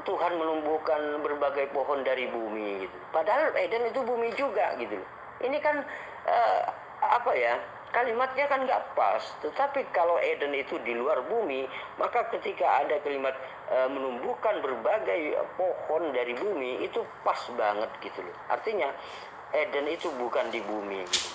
Tuhan menumbuhkan berbagai pohon dari bumi gitu. Padahal Eden itu bumi juga gitu. Ini kan kalimatnya kan nggak pas. Tetapi kalau Eden itu di luar bumi, maka ketika ada kalimat menumbuhkan berbagai pohon dari bumi, itu pas banget gitu loh. Artinya Eden itu bukan di bumi gitu.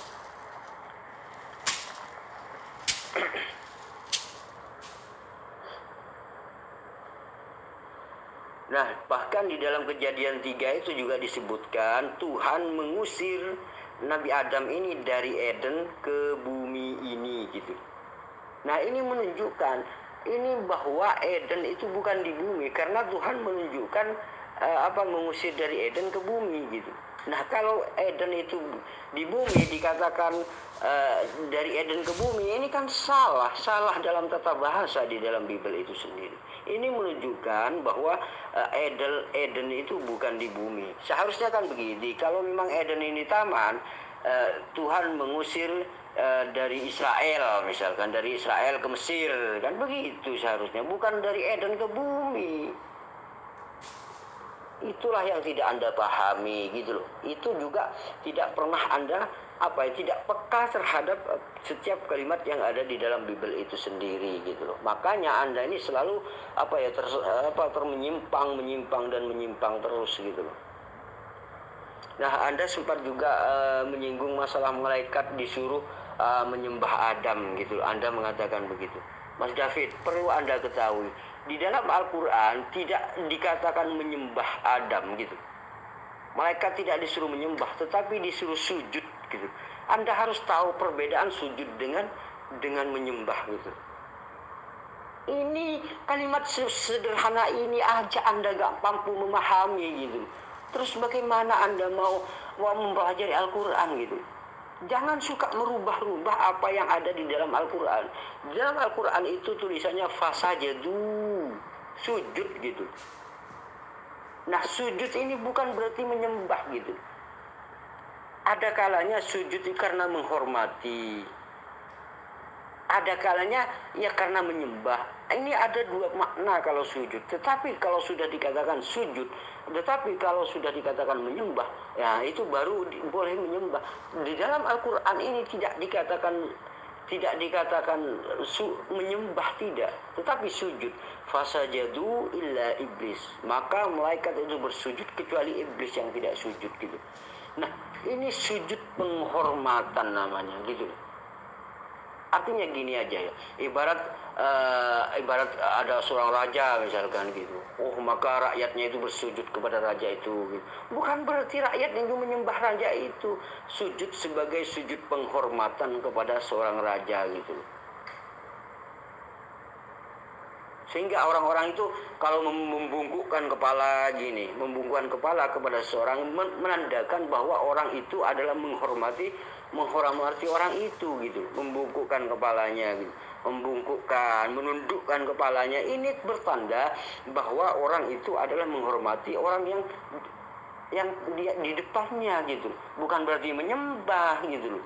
Nah, bahkan di dalam Kejadian 3 itu juga disebutkan Tuhan mengusir Nabi Adam ini dari Eden ke bumi ini gitu. Nah, ini menunjukkan bahwa Eden itu bukan di bumi, karena Tuhan menunjukkan mengusir dari Eden ke bumi gitu. Nah, kalau Eden itu di bumi dikatakan dari Eden ke bumi, ini kan salah dalam tata bahasa di dalam Bible itu sendiri. Ini menunjukkan bahwa Eden itu bukan di bumi. Seharusnya kan begini, kalau memang Eden ini taman, Tuhan mengusir dari Israel, misalkan dari Israel ke Mesir, kan begitu seharusnya, bukan dari Eden ke bumi. Itulah yang tidak Anda pahami gitu loh. Itu juga tidak pernah Anda tidak peka terhadap setiap kalimat yang ada di dalam Bible itu sendiri gitu loh. Makanya Anda ini selalu menyimpang terus gitu loh. Nah, Anda sempat juga menyinggung masalah malaikat disuruh menyembah Adam gitu. Anda mengatakan begitu. Mas David, perlu Anda ketahui, di dalam Al-Quran tidak dikatakan menyembah Adam gitu. Malaikat tidak disuruh menyembah, tetapi disuruh sujud gitu. Anda harus tahu perbedaan sujud dengan menyembah gitu. Ini kalimat sederhana ini aja Anda gak mampu memahami gitu. Terus bagaimana Anda mau mempelajari Al-Quran gitu? Jangan suka merubah-rubah apa yang ada di dalam Al-Quran. Di dalam Al-Quran itu tulisannya fasajadu, sujud gitu. Nah, sujud ini bukan berarti menyembah gitu. Ada kalanya sujud itu karena menghormati. Ada kalanya ya karena menyembah. Ini ada dua makna kalau sujud. Tetapi kalau sudah dikatakan sujud, tetapi kalau sudah dikatakan menyembah, ya itu baru boleh menyembah. Di dalam Al-Quran ini tidak dikatakan menyembah, tidak, tetapi sujud. Fasajadu illa iblis. Maka malaikat itu bersujud kecuali iblis yang tidak sujud gitu. Nah, ini sujud penghormatan namanya gitu. Artinya gini aja ya, ibarat ada seorang raja misalkan gitu. Oh, maka rakyatnya itu bersujud kepada raja itu gitu. Bukan berarti rakyat itu menyembah raja itu. Sujud sebagai sujud penghormatan kepada seorang raja gitu. Sehingga orang-orang itu kalau membungkukkan kepala gini, membungkukkan kepala kepada seorang menandakan bahwa orang itu adalah menghormati orang itu gitu. Membungkukkan kepalanya gitu. Membungkukkan, menundukkan kepalanya, ini bertanda bahwa orang itu adalah menghormati orang yang dia di depannya gitu. Bukan berarti menyembah gitu loh.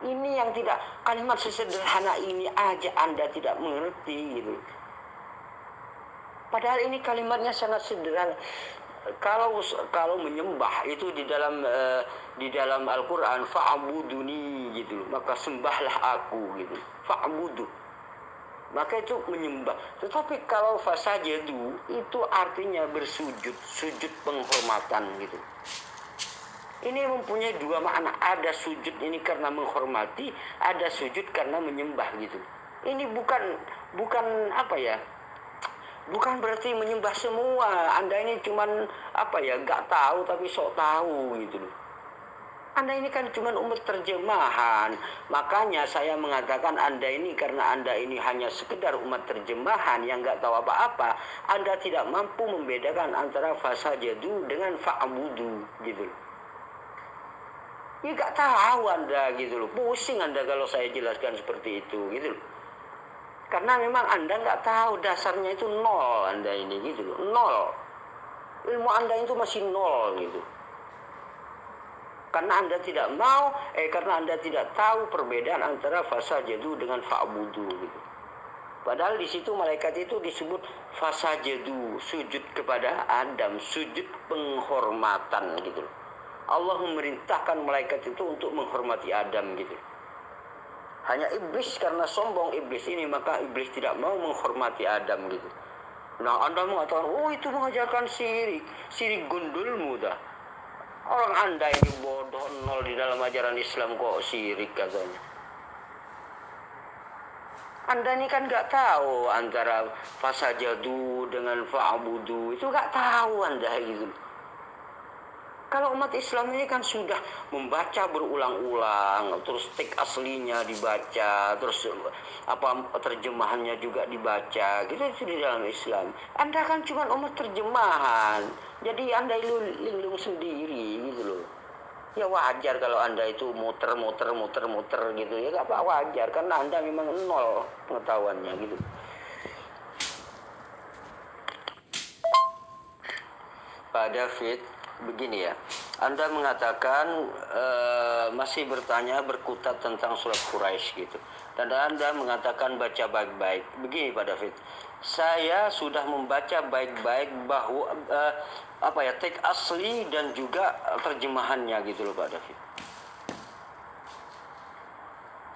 Ini yang tidak, kalimat sesederhana ini aja Anda tidak mengerti gitu. Padahal ini kalimatnya sangat sederhana. Kalau menyembah itu di dalam Al-Qur'an fa'buduni gitu loh. Maka sembahlah aku gitu. Fa'budu. Maka itu menyembah. Tetapi kalau fasajadu itu artinya bersujud, sujud penghormatan gitu. Ini mempunyai dua makna. Ada sujud ini karena menghormati, ada sujud karena menyembah gitu. Ini bukan apa ya? Bukan berarti menyembah semua. Anda ini cuman apa ya? Gak tahu tapi sok tahu gitu loh. Anda ini kan cuma umat terjemahan. Makanya saya mengatakan Anda ini karena Anda ini hanya sekedar umat terjemahan yang gak tahu apa-apa, Anda tidak mampu membedakan antara fasajadu dengan fa'budu gitu loh. Ya gak tahu Anda gitu loh. Pusing Anda kalau saya jelaskan seperti itu gitu loh. Karena memang Anda gak tahu, dasarnya itu nol Anda ini gitu loh. Nol. Ilmu Anda itu masih nol gitu. Karena Anda tidak karena Anda tidak tahu perbedaan antara fasajadu dengan fa'budu gitu. Padahal di situ malaikat itu disebut fasajadu, sujud kepada Adam, sujud penghormatan gitu. Allah memerintahkan malaikat itu untuk menghormati Adam gitu. Hanya iblis karena sombong iblis ini, maka iblis tidak mau menghormati Adam gitu. Nah, Anda mengatakan, oh itu mengajarkan syirik gundulmu dah. Orang Anda ini bodoh nol di dalam ajaran Islam kok syirik katanya. Anda ini kan gak tahu antara fasajadu dengan fa'budu. Itu gak tahu Anda gitu. Kalau umat Islam ini kan sudah membaca berulang-ulang, terus teks aslinya dibaca, terus terjemahannya juga dibaca, gitu itu di dalam Islam. Anda kan cuma umat terjemahan, jadi Anda linglung sendiri gitu loh. Ya wajar kalau Anda itu muter gitu ya, gak apa wajar karena Anda memang nol pengetahuannya gitu. Pak David, begini ya, Anda mengatakan masih berkutat tentang surat Quraisy gitu, dan Anda mengatakan baca baik-baik. Begini Pak David, saya sudah membaca baik-baik bahwa teks asli dan juga terjemahannya gitu loh Pak David.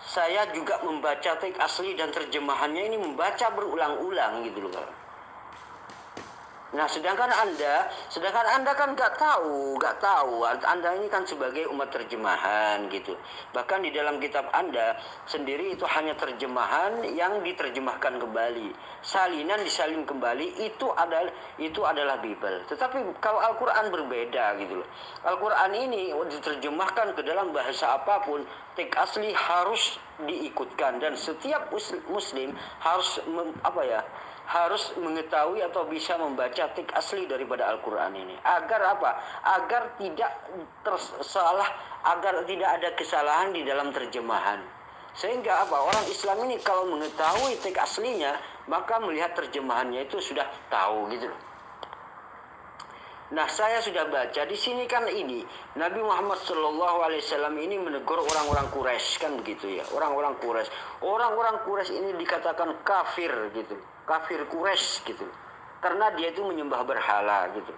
Saya juga membaca teks asli dan terjemahannya ini membaca berulang-ulang gitu loh Pak. Nah, sedangkan Anda kan nggak tahu. Anda ini kan sebagai umat terjemahan gitu. Bahkan di dalam kitab Anda sendiri itu hanya terjemahan yang diterjemahkan kembali. Salinan disalin kembali itu adalah Bible. Tetapi kalau Al-Qur'an berbeda gitu loh. Al-Qur'an ini diterjemahkan ke dalam bahasa apapun, teks asli harus diikutkan dan setiap muslim harus mengetahui atau bisa membaca teks asli daripada Al-Qur'an ini. Agar apa? Agar tidak agar tidak ada kesalahan di dalam terjemahan. Sehingga apa? Orang Islam ini kalau mengetahui teks aslinya, maka melihat terjemahannya itu sudah tahu gitu loh. Nah, saya sudah baca di sini kan ini Nabi Muhammad SAW ini menegur orang-orang Quraisy kan begitu ya. Orang-orang Quraisy ini dikatakan kafir gitu. Kafir Quraisy gitu. Karena dia itu menyembah berhala gitu.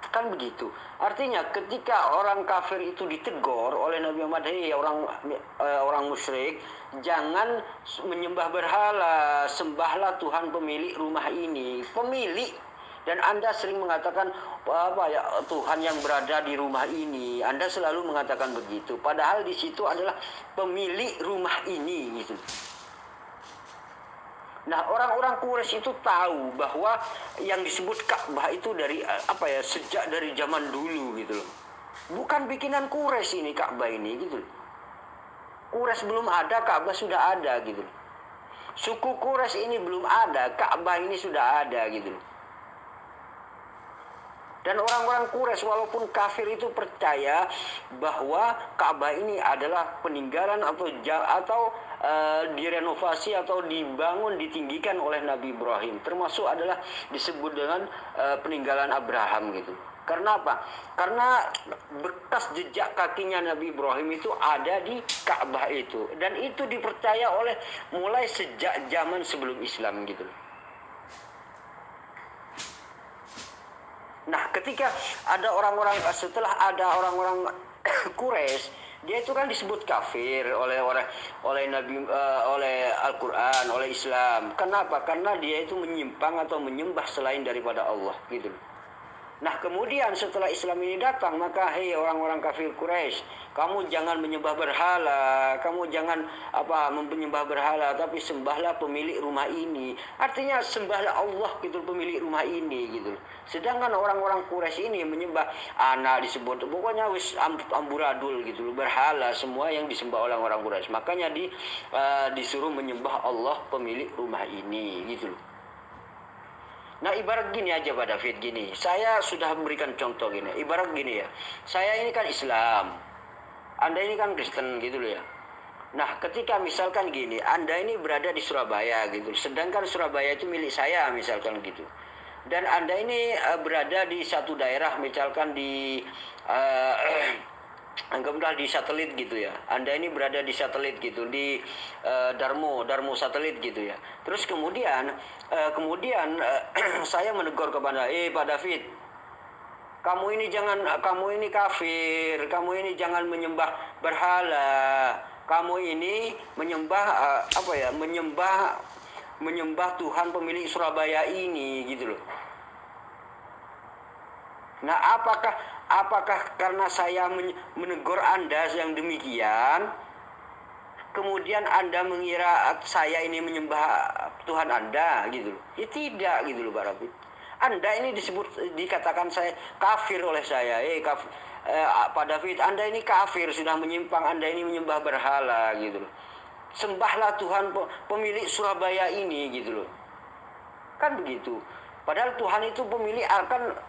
Kan begitu. Artinya ketika orang kafir itu ditegur oleh Nabi Muhammad, orang musyrik, jangan menyembah berhala, sembahlah Tuhan pemilik rumah ini. Pemilik. Dan Anda sering mengatakan Tuhan yang berada di rumah ini. Anda selalu mengatakan begitu. Padahal di situ adalah pemilik rumah ini gitu. Nah, orang-orang Quraisy itu tahu bahwa yang disebut Ka'bah itu sejak dari zaman dulu gitu loh. Bukan bikinan Quraisy ini Ka'bah ini gitu loh. Quraisy belum ada, Ka'bah sudah ada gitu loh. Suku Quraisy ini belum ada, Ka'bah ini sudah ada gitu. Dan orang-orang Quraisy walaupun kafir itu percaya bahwa Ka'bah ini adalah peninggalan atau direnovasi atau dibangun, ditinggikan oleh Nabi Ibrahim. Termasuk adalah disebut dengan peninggalan Abraham gitu. Karena apa? Karena bekas jejak kakinya Nabi Ibrahim itu ada di Ka'bah itu. Dan itu dipercaya oleh mulai sejak zaman sebelum Islam gitu. Nah, ketika ada orang-orang, setelah ada orang-orang Quraisy, dia itu kan disebut kafir oleh Nabi, oleh Al-Qur'an, oleh Islam. Kenapa? Karena dia itu menyimpang atau menyembah selain daripada Allah gitu. Nah, kemudian setelah Islam ini datang, maka hei orang-orang kafir Quraisy, kamu jangan menyembah berhala, kamu jangan menyembah berhala, tapi sembahlah pemilik rumah ini. Artinya sembahlah Allah gitu, pemilik rumah ini gitu. Sedangkan orang-orang Quraisy ini menyembah anak disebut, pokoknya wis amburadul gitu, berhala semua yang disembah oleh orang Quraisy. Makanya disuruh menyembah Allah pemilik rumah ini gitu loh. Nah, ibarat gini aja Pak David, gini. Saya sudah memberikan contoh gini. Ibarat gini ya. Saya ini kan Islam. Anda ini kan Kristen gitu loh ya. Nah, ketika misalkan gini, Anda ini berada di Surabaya gitu. Sedangkan Surabaya itu milik saya misalkan gitu. Dan Anda ini berada di satu daerah misalkan di anggaplah di satelit gitu ya. Anda ini berada di satelit gitu, di Darmo satelit gitu ya. Terus kemudian saya menegur kepada Pak David, kamu ini kafir, kamu ini jangan menyembah berhala, kamu ini menyembah menyembah Tuhan pemilik Surabaya ini gitu loh. Nah, apakah karena saya menegur Anda yang demikian, kemudian Anda mengira saya ini menyembah Tuhan Anda gitu loh? Ya tidak gitu loh Pak Rafi. Anda ini dikatakan saya kafir oleh saya. Pak David, Anda ini kafir, sudah menyimpang, Anda ini menyembah berhala gitu loh. Sembahlah Tuhan pemilik Surabaya ini gitu loh. Kan begitu. Padahal Tuhan itu pemilik,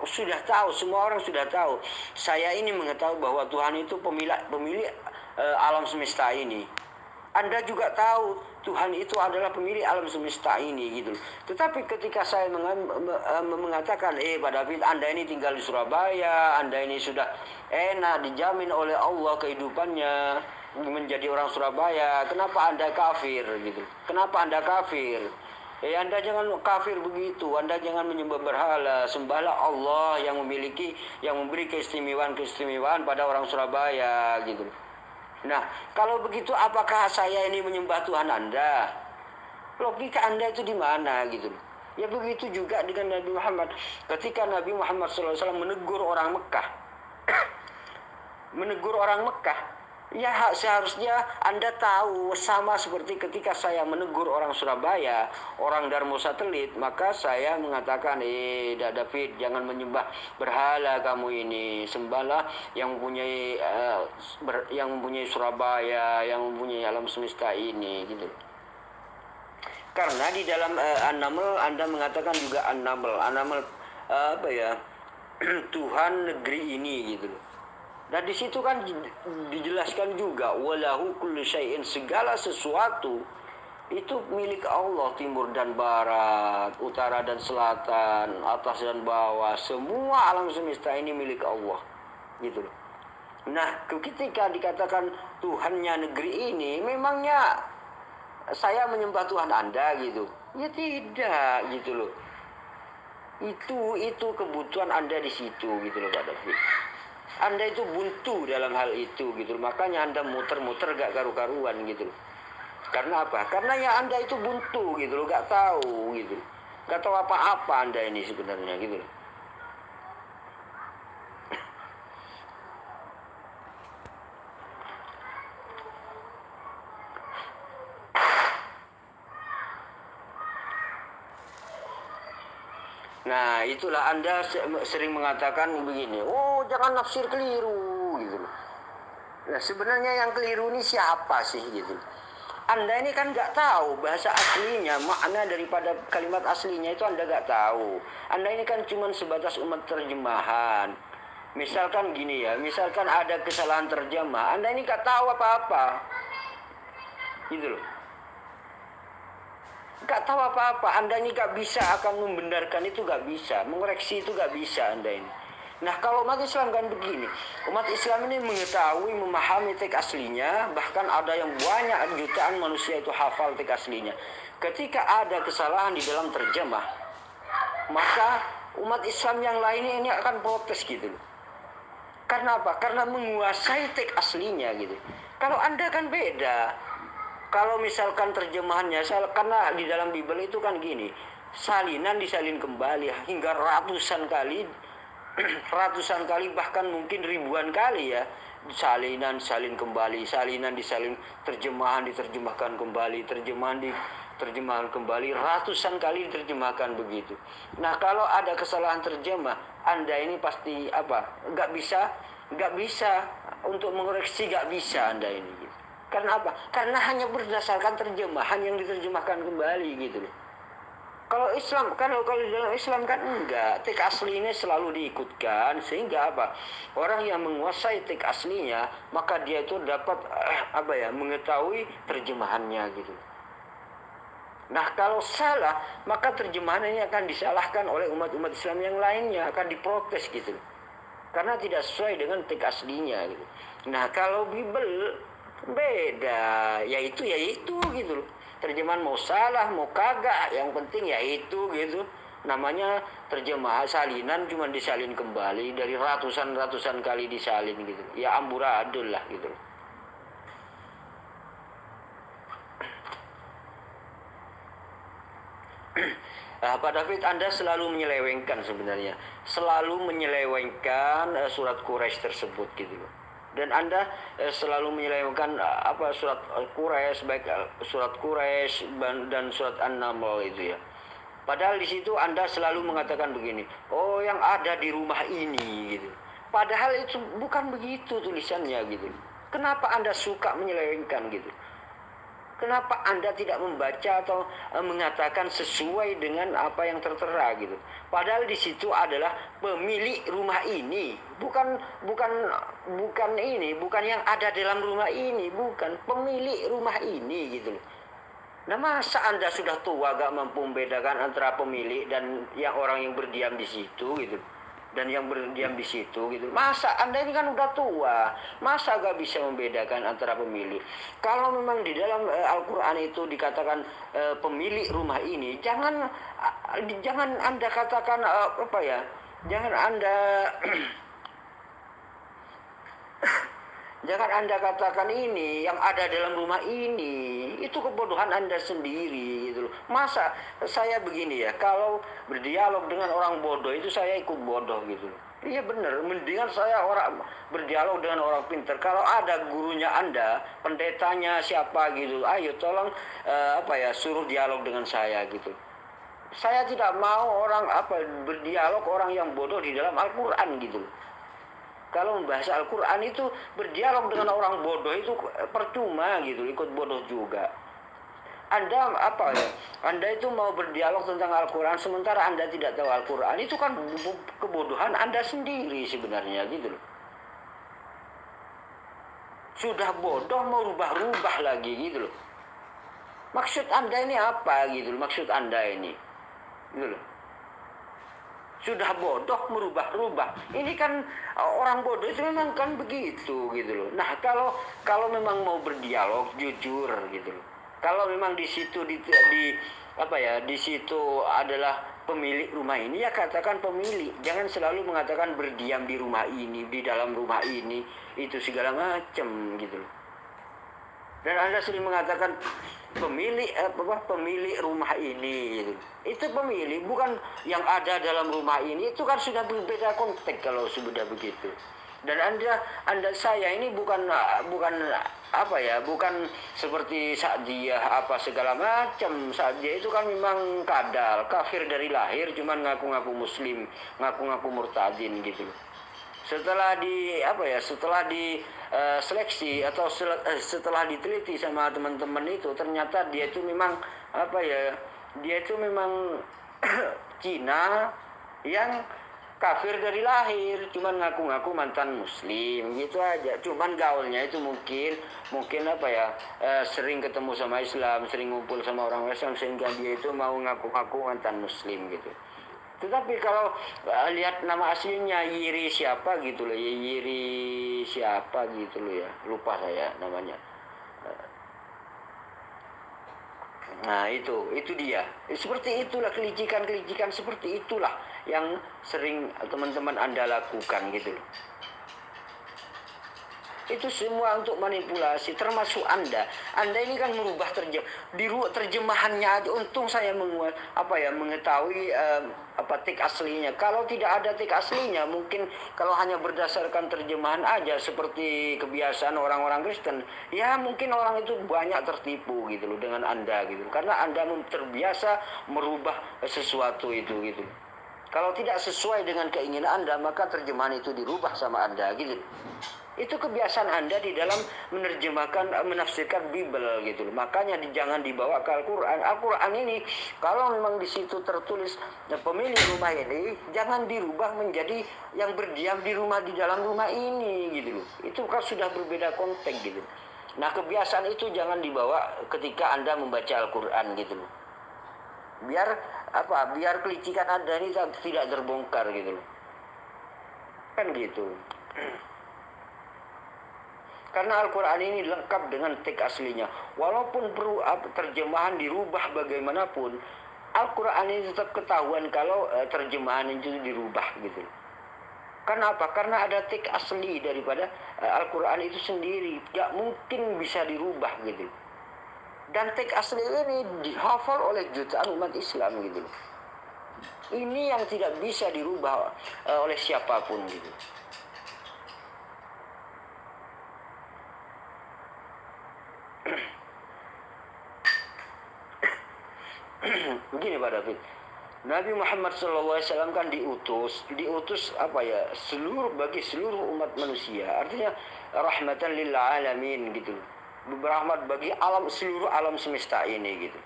sudah tahu, semua orang sudah tahu. Saya ini mengetahui bahwa Tuhan itu pemilik alam semesta ini. Anda juga tahu Tuhan itu adalah pemilik alam semesta ini gitu. Tetapi ketika saya mengatakan, Pak David, Anda ini tinggal di Surabaya, Anda ini sudah enak, dijamin oleh Allah kehidupannya menjadi orang Surabaya. Kenapa Anda kafir gitu? Kenapa Anda kafir? Anda jangan kafir begitu. Anda jangan menyembah berhala. Sembahlah Allah yang memberi keistimewaan pada orang Surabaya gitu. Nah, kalau begitu apakah saya ini menyembah Tuhan Anda? Logika Anda itu di mana gitu. Ya begitu juga dengan Nabi Muhammad. Ketika Nabi Muhammad SAW menegur orang Mekah, ya seharusnya Anda tahu, sama seperti ketika saya menegur orang Surabaya, orang Darmo satelit, maka saya mengatakan, David, jangan menyembah berhala kamu ini, sembahlah yang mempunyai Surabaya, yang mempunyai alam semesta ini gitu. Karena di dalam An-Naml Anda mengatakan juga An-Naml Tuhan negeri ini gitu loh. Dan di situ kan dijelaskan juga walahu kullu syai'in, segala sesuatu itu milik Allah, timur dan barat, utara dan selatan, atas dan bawah, semua alam semesta ini milik Allah gitu loh. Nah, ketika dikatakan Tuhannya negeri ini, memangnya saya menyembah Tuhan Anda gitu? Ya tidak gitu loh. Itu kebutuhan Anda di situ gitu loh Pak David. Anda itu buntu dalam hal itu gitu. Makanya Anda muter-muter gak karu-karuan gitu. Karena apa? Karena ya Anda itu buntu gitu loh, gak tahu gitu. Gak tahu apa-apa Anda ini sebenarnya gitu. Nah, itulah Anda sering mengatakan begini, jangan nafsir keliru gitu. Nah, sebenarnya yang keliru ini siapa sih gitu. Anda ini kan nggak tahu bahasa aslinya, makna daripada kalimat aslinya itu Anda nggak tahu. Anda ini kan cuma sebatas umat terjemahan. Misalkan gini ya, misalkan ada kesalahan terjemah, Anda ini nggak tahu apa-apa. Gitu loh. Nggak tahu apa-apa, Anda ini nggak bisa akan membenarkan itu, nggak bisa. Mengoreksi itu nggak bisa Anda ini. Nah kalau umat Islam kan begini, umat Islam ini mengetahui, memahami teks aslinya, bahkan ada yang banyak jutaan manusia itu hafal teks aslinya. Ketika ada kesalahan di dalam terjemah, maka umat Islam yang lainnya ini akan protes gitu loh. Karena apa? Karena menguasai teks aslinya gitu. Kalau Anda kan beda. Kalau misalkan terjemahannya, karena di dalam Bible itu kan gini, salinan disalin kembali hingga ratusan kali bahkan mungkin ribuan kali ya, salinan salin kembali, salinan disalin, terjemahan diterjemahkan kembali, terjemahan diterjemahkan kembali, ratusan kali diterjemahkan begitu. Nah kalau ada kesalahan terjemah, Anda ini pasti nggak bisa untuk mengoreksi, nggak bisa Anda ini gitu. Karena apa? Karena hanya berdasarkan terjemahan yang diterjemahkan kembali gitu loh. Kalau dalam Islam kan enggak, teks aslinya selalu diikutkan, sehingga orang yang menguasai teks aslinya maka dia itu dapat mengetahui terjemahannya gitu. Nah kalau salah maka terjemahan ini akan disalahkan oleh umat-umat Islam yang lainnya, akan diprotes gitu, karena tidak sesuai dengan teks aslinya gitu. Nah kalau Bible beda, yaitu gitu loh. Terjemahan mau salah mau kagak, yang penting ya itu gitu. Namanya terjemahan salinan, cuma disalin kembali dari ratusan kali disalin gitu. Ya amburadul lah gitu. Nah, Pak David, Anda selalu menyelewengkan sebenarnya. Selalu menyelewengkan surat Quraisy tersebut gitu. Dan Anda selalu menyelewengkan surat Quraisy, baik surat Quraisy dan surat An-Naml itu ya. Padahal di situ Anda selalu mengatakan begini, oh yang ada di rumah ini gitu. Padahal itu bukan begitu tulisannya gitu. Kenapa Anda suka menyelewengkan gitu? Kenapa Anda tidak membaca atau mengatakan sesuai dengan apa yang tertera gitu? Padahal di situ adalah pemilik rumah ini, bukan yang ada dalam rumah ini, bukan pemilik rumah ini gitu loh. Nah masa Anda sudah tua gak mampu membedakan antara pemilik dan yang orang yang berdiam di situ gitu? Dan yang berdiam di situ gitu. Masa Anda ini kan udah tua, masa gak bisa membedakan antara pemilik? Kalau memang di dalam Al-Quran itu dikatakan pemilik rumah ini, jangan Anda katakan jangan Anda jangan Anda katakan ini yang ada dalam rumah ini, itu kebodohan Anda sendiri gitu loh. Masa saya begini ya, kalau berdialog dengan orang bodoh itu saya ikut bodoh gitu loh. Iya benar, mendingan saya berdialog dengan orang pintar. Kalau ada gurunya Anda, pendetanya siapa gitu, ayo tolong suruh dialog dengan saya gitu. Saya tidak mau berdialog orang yang bodoh di dalam Al-Quran gitu loh. Kalau membahas Al-Quran itu berdialog dengan orang bodoh itu percuma gitu, ikut bodoh juga. Anda Anda itu mau berdialog tentang Al-Quran sementara Anda tidak tahu Al-Quran, itu kan kebodohan Anda sendiri sebenarnya gitu loh. Sudah bodoh mau rubah-rubah lagi gitu loh. Maksud Anda ini apa gitu loh, maksud Anda ini gitu loh. Sudah bodoh merubah-rubah. Ini kan orang bodoh itu memang kan begitu gitu loh. Nah, kalau memang mau berdialog jujur gitu loh. Kalau memang di situ di situ adalah pemilik rumah ini, ya katakan pemilik. Jangan selalu mengatakan berdiam di rumah ini, di dalam rumah ini, itu segala macam gitu loh. Dan Anda sering mengatakan pemilik rumah ini gitu. Itu pemilik, bukan yang ada dalam rumah ini. Itu kan sudah berbeda konteks kalau sudah begitu. Dan saya ini bukan seperti Sa'diyah segala macam. Sa'diyah itu kan memang kadal, kafir dari lahir, cuman ngaku-ngaku muslim, ngaku-ngaku murtadin gitu. setelah di seleksi atau setelah diteliti sama teman-teman itu, ternyata dia itu memang dia itu memang Cina yang kafir dari lahir, cuman ngaku-ngaku mantan muslim gitu aja. Cuman gaulnya itu mungkin sering ketemu sama Islam, sering ngumpul sama orang Islam, sehingga dia itu mau ngaku-ngaku mantan muslim gitu. Tetapi kalau lihat nama aslinya Yiri siapa gitu loh, ya, lupa saya namanya. Nah itu dia. Seperti itulah kelicikan seperti itulah yang sering teman-teman Anda lakukan gitu loh. Itu semua untuk manipulasi, termasuk Anda. Anda ini kan merubah terjemahannya aja. Untung saya mengetahui teks aslinya. Kalau tidak ada teks aslinya, mungkin kalau hanya berdasarkan terjemahan aja seperti kebiasaan orang-orang Kristen, ya mungkin orang itu banyak tertipu gitu loh dengan Anda gitu. Karena Anda terbiasa merubah sesuatu itu gitu. Kalau tidak sesuai dengan keinginan Anda, maka terjemahan itu dirubah sama Anda gitu. Itu kebiasaan Anda di dalam menafsirkan Bible gitu loh. Makanya jangan dibawa ke Al-Quran. Al-Quran ini kalau memang di situ tertulis pemilik rumah ini, jangan dirubah menjadi yang berdiam di dalam rumah ini gitu loh. Itu kan sudah berbeda konteks gitu. Nah, kebiasaan itu jangan dibawa ketika Anda membaca Al-Quran gitu loh. Biar kelicikan Anda ini tidak terbongkar gitu loh. Kan gitu. Karena Al-Quran ini lengkap dengan teks aslinya. Walaupun terjemahan dirubah bagaimanapun, Al-Quran ini tetap ketahuan kalau terjemahan itu dirubah gitu. Karena apa? Karena ada teks asli daripada Al-Quran itu sendiri. Gak mungkin bisa dirubah gitu. Dan teks asli ini dihafal oleh jutaan umat Islam gitu. Ini yang tidak bisa dirubah oleh siapapun gitu. Begini Pak David, Nabi Muhammad SAW kan diutus bagi seluruh umat manusia, artinya rahmatan lil alamin gitu, berahmat bagi seluruh alam semesta ini gitu.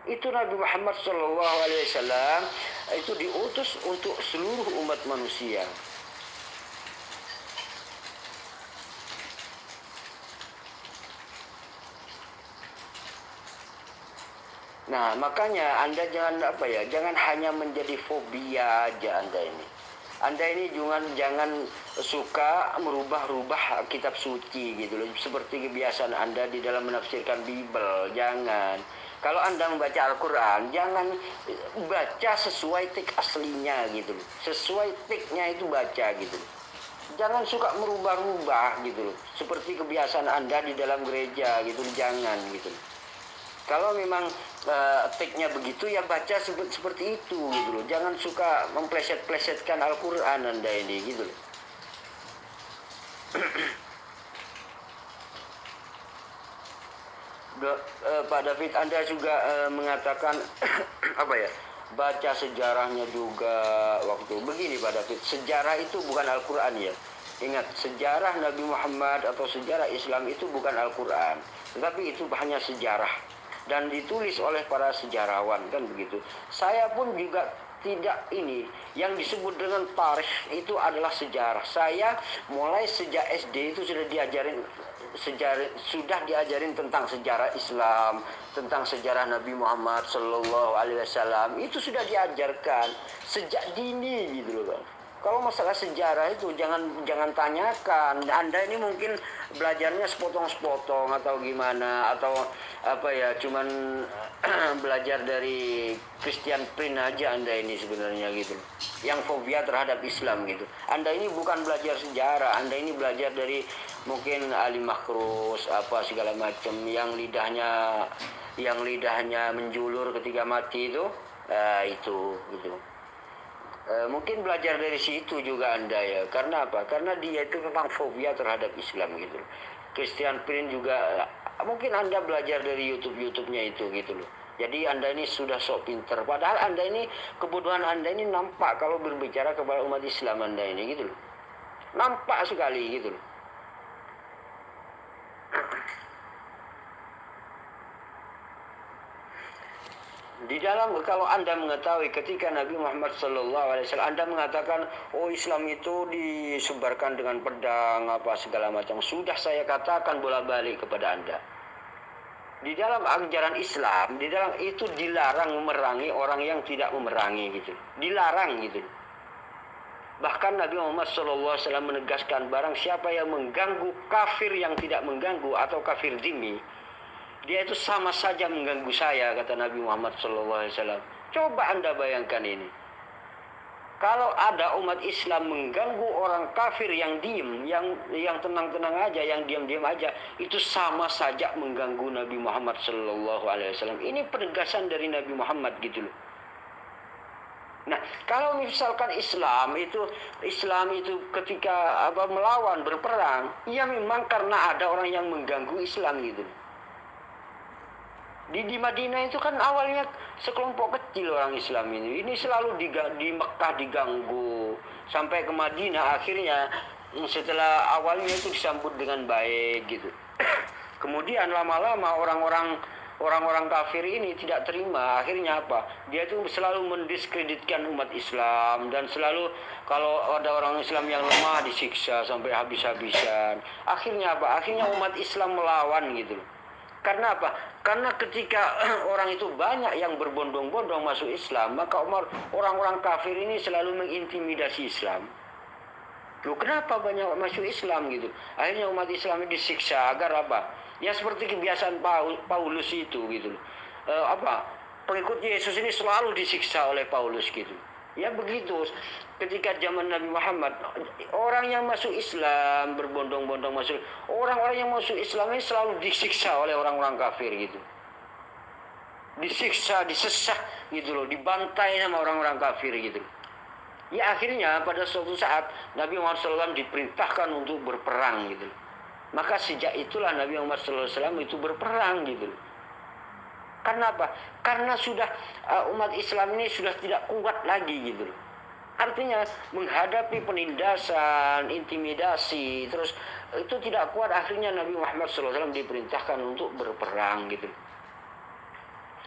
Itu Nabi Muhammad SAW itu diutus untuk seluruh umat manusia. Nah, makanya Anda jangan hanya menjadi fobia aja Anda ini. Anda ini jangan suka merubah-rubah kitab suci gitu loh. Seperti kebiasaan Anda di dalam menafsirkan Bible, jangan. Kalau Anda membaca Al-Quran, jangan baca sesuai teks aslinya gitu loh. Sesuai teksnya itu baca gitu loh. Jangan suka merubah-rubah gitu loh. Seperti kebiasaan Anda di dalam gereja gitu, jangan gitu loh. Kalau memang teksnya begitu, ya baca seperti itu gitu loh. Jangan suka mempleset-plesetkan Al-Quran Anda ini gitu loh. Pak David, Anda juga mengatakan baca sejarahnya juga waktu begini Pak David. Sejarah itu bukan Al-Quran ya. Ingat, sejarah Nabi Muhammad atau sejarah Islam itu bukan Al-Quran, tetapi itu hanya sejarah dan ditulis oleh para sejarawan kan begitu. Saya pun juga tidak yang disebut dengan tarikh itu adalah sejarah. Saya mulai sejak SD itu sudah diajarin tentang sejarah Islam, tentang sejarah Nabi Muhammad SAW. Itu sudah diajarkan sejak dini gitu loh Bang. Kalau masalah sejarah itu jangan tanyakan. Anda ini mungkin belajarnya sepotong-sepotong atau gimana, atau cuman belajar dari Christian Prince aja Anda ini sebenarnya gitu. Yang fobia terhadap Islam gitu. Anda ini bukan belajar sejarah, Anda ini belajar dari mungkin Ali Makhrus segala macam yang lidahnya menjulur ketika mati itu gitu. Mungkin belajar dari situ juga Anda ya. Karena apa? Karena dia itu memang fobia terhadap Islam gitu. Christian Prince juga mungkin Anda belajar dari YouTube-nya itu gitu loh. Jadi Anda ini sudah sok pinter. Padahal Anda ini, kebodohan Anda ini nampak kalau berbicara kepada umat Islam Anda ini gitu loh. Nampak sekali gitu loh. Di dalam, kalau Anda mengetahui ketika Nabi Muhammad SAW Anda mengatakan, oh Islam itu disebarkan dengan pedang apa segala macam. Sudah saya katakan bolak-balik kepada Anda. Di dalam ajaran Islam, di dalam itu dilarang memerangi orang yang tidak memerangi gitu. Dilarang gitu. Bahkan Nabi Muhammad SAW menegaskan, barang siapa yang mengganggu kafir yang tidak mengganggu atau kafir dhimmi, dia itu sama saja mengganggu saya, kata Nabi Muhammad SAW. Coba Anda bayangkan ini. Kalau ada umat Islam mengganggu orang kafir yang diem, yang tenang-tenang aja, yang diam-diam aja, itu sama saja mengganggu Nabi Muhammad SAW. Ini penegasan dari Nabi Muhammad gitu loh. Nah, kalau misalkan Islam itu ketika melawan, berperang, ya memang karena ada orang yang mengganggu Islam gitu. Di Madinah itu kan awalnya sekelompok kecil orang Islam ini. Ini selalu di Mekah diganggu. Sampai ke Madinah akhirnya setelah awalnya itu disambut dengan baik gitu. Kemudian lama-lama orang-orang kafir ini tidak terima. Akhirnya apa? Dia itu selalu mendiskreditkan umat Islam. Dan selalu kalau ada orang Islam yang lemah disiksa sampai habis-habisan. Akhirnya apa? Akhirnya umat Islam melawan gitu. Karena apa? Karena ketika orang itu banyak yang berbondong-bondong masuk Islam, maka orang-orang kafir ini selalu mengintimidasi Islam. Loh, kenapa banyak masuk Islam gitu? Akhirnya umat Islam ini disiksa agar apa? Ya seperti kebiasaan Paulus itu gitu. Pengikut Yesus ini selalu disiksa oleh Paulus gitu. Ya begitu. Ketika zaman Nabi Muhammad, orang yang masuk Islam berbondong-bondong masuk, orang-orang yang masuk Islam ini selalu disiksa oleh orang-orang kafir gitu. Disiksa, disesah gitu loh, dibantai sama orang-orang kafir gitu. Ya akhirnya pada suatu saat Nabi Muhammad SAW diperintahkan untuk berperang gitu. Maka sejak itulah Nabi Muhammad SAW itu berperang gitu. Karena apa? Karena sudah umat Islam ini sudah tidak kuat lagi gitu. Artinya menghadapi penindasan, intimidasi, terus itu tidak kuat. Akhirnya Nabi Muhammad SAW diperintahkan untuk berperang gitu.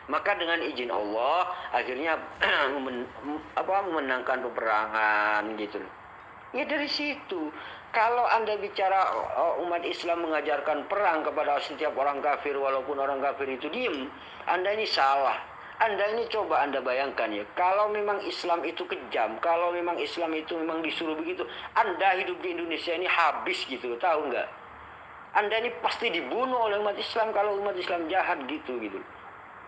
Maka dengan izin Allah akhirnya memenangkan peperangan gitu. Ya dari situ. Kalau Anda bicara umat Islam mengajarkan perang kepada setiap orang kafir walaupun orang kafir itu diem, Anda ini salah. Anda ini coba Anda bayangkan ya, kalau memang Islam itu kejam, kalau memang Islam itu memang disuruh begitu, Anda hidup di Indonesia ini habis gitu, tahu nggak? Anda ini pasti dibunuh oleh umat Islam kalau umat Islam jahat gitu.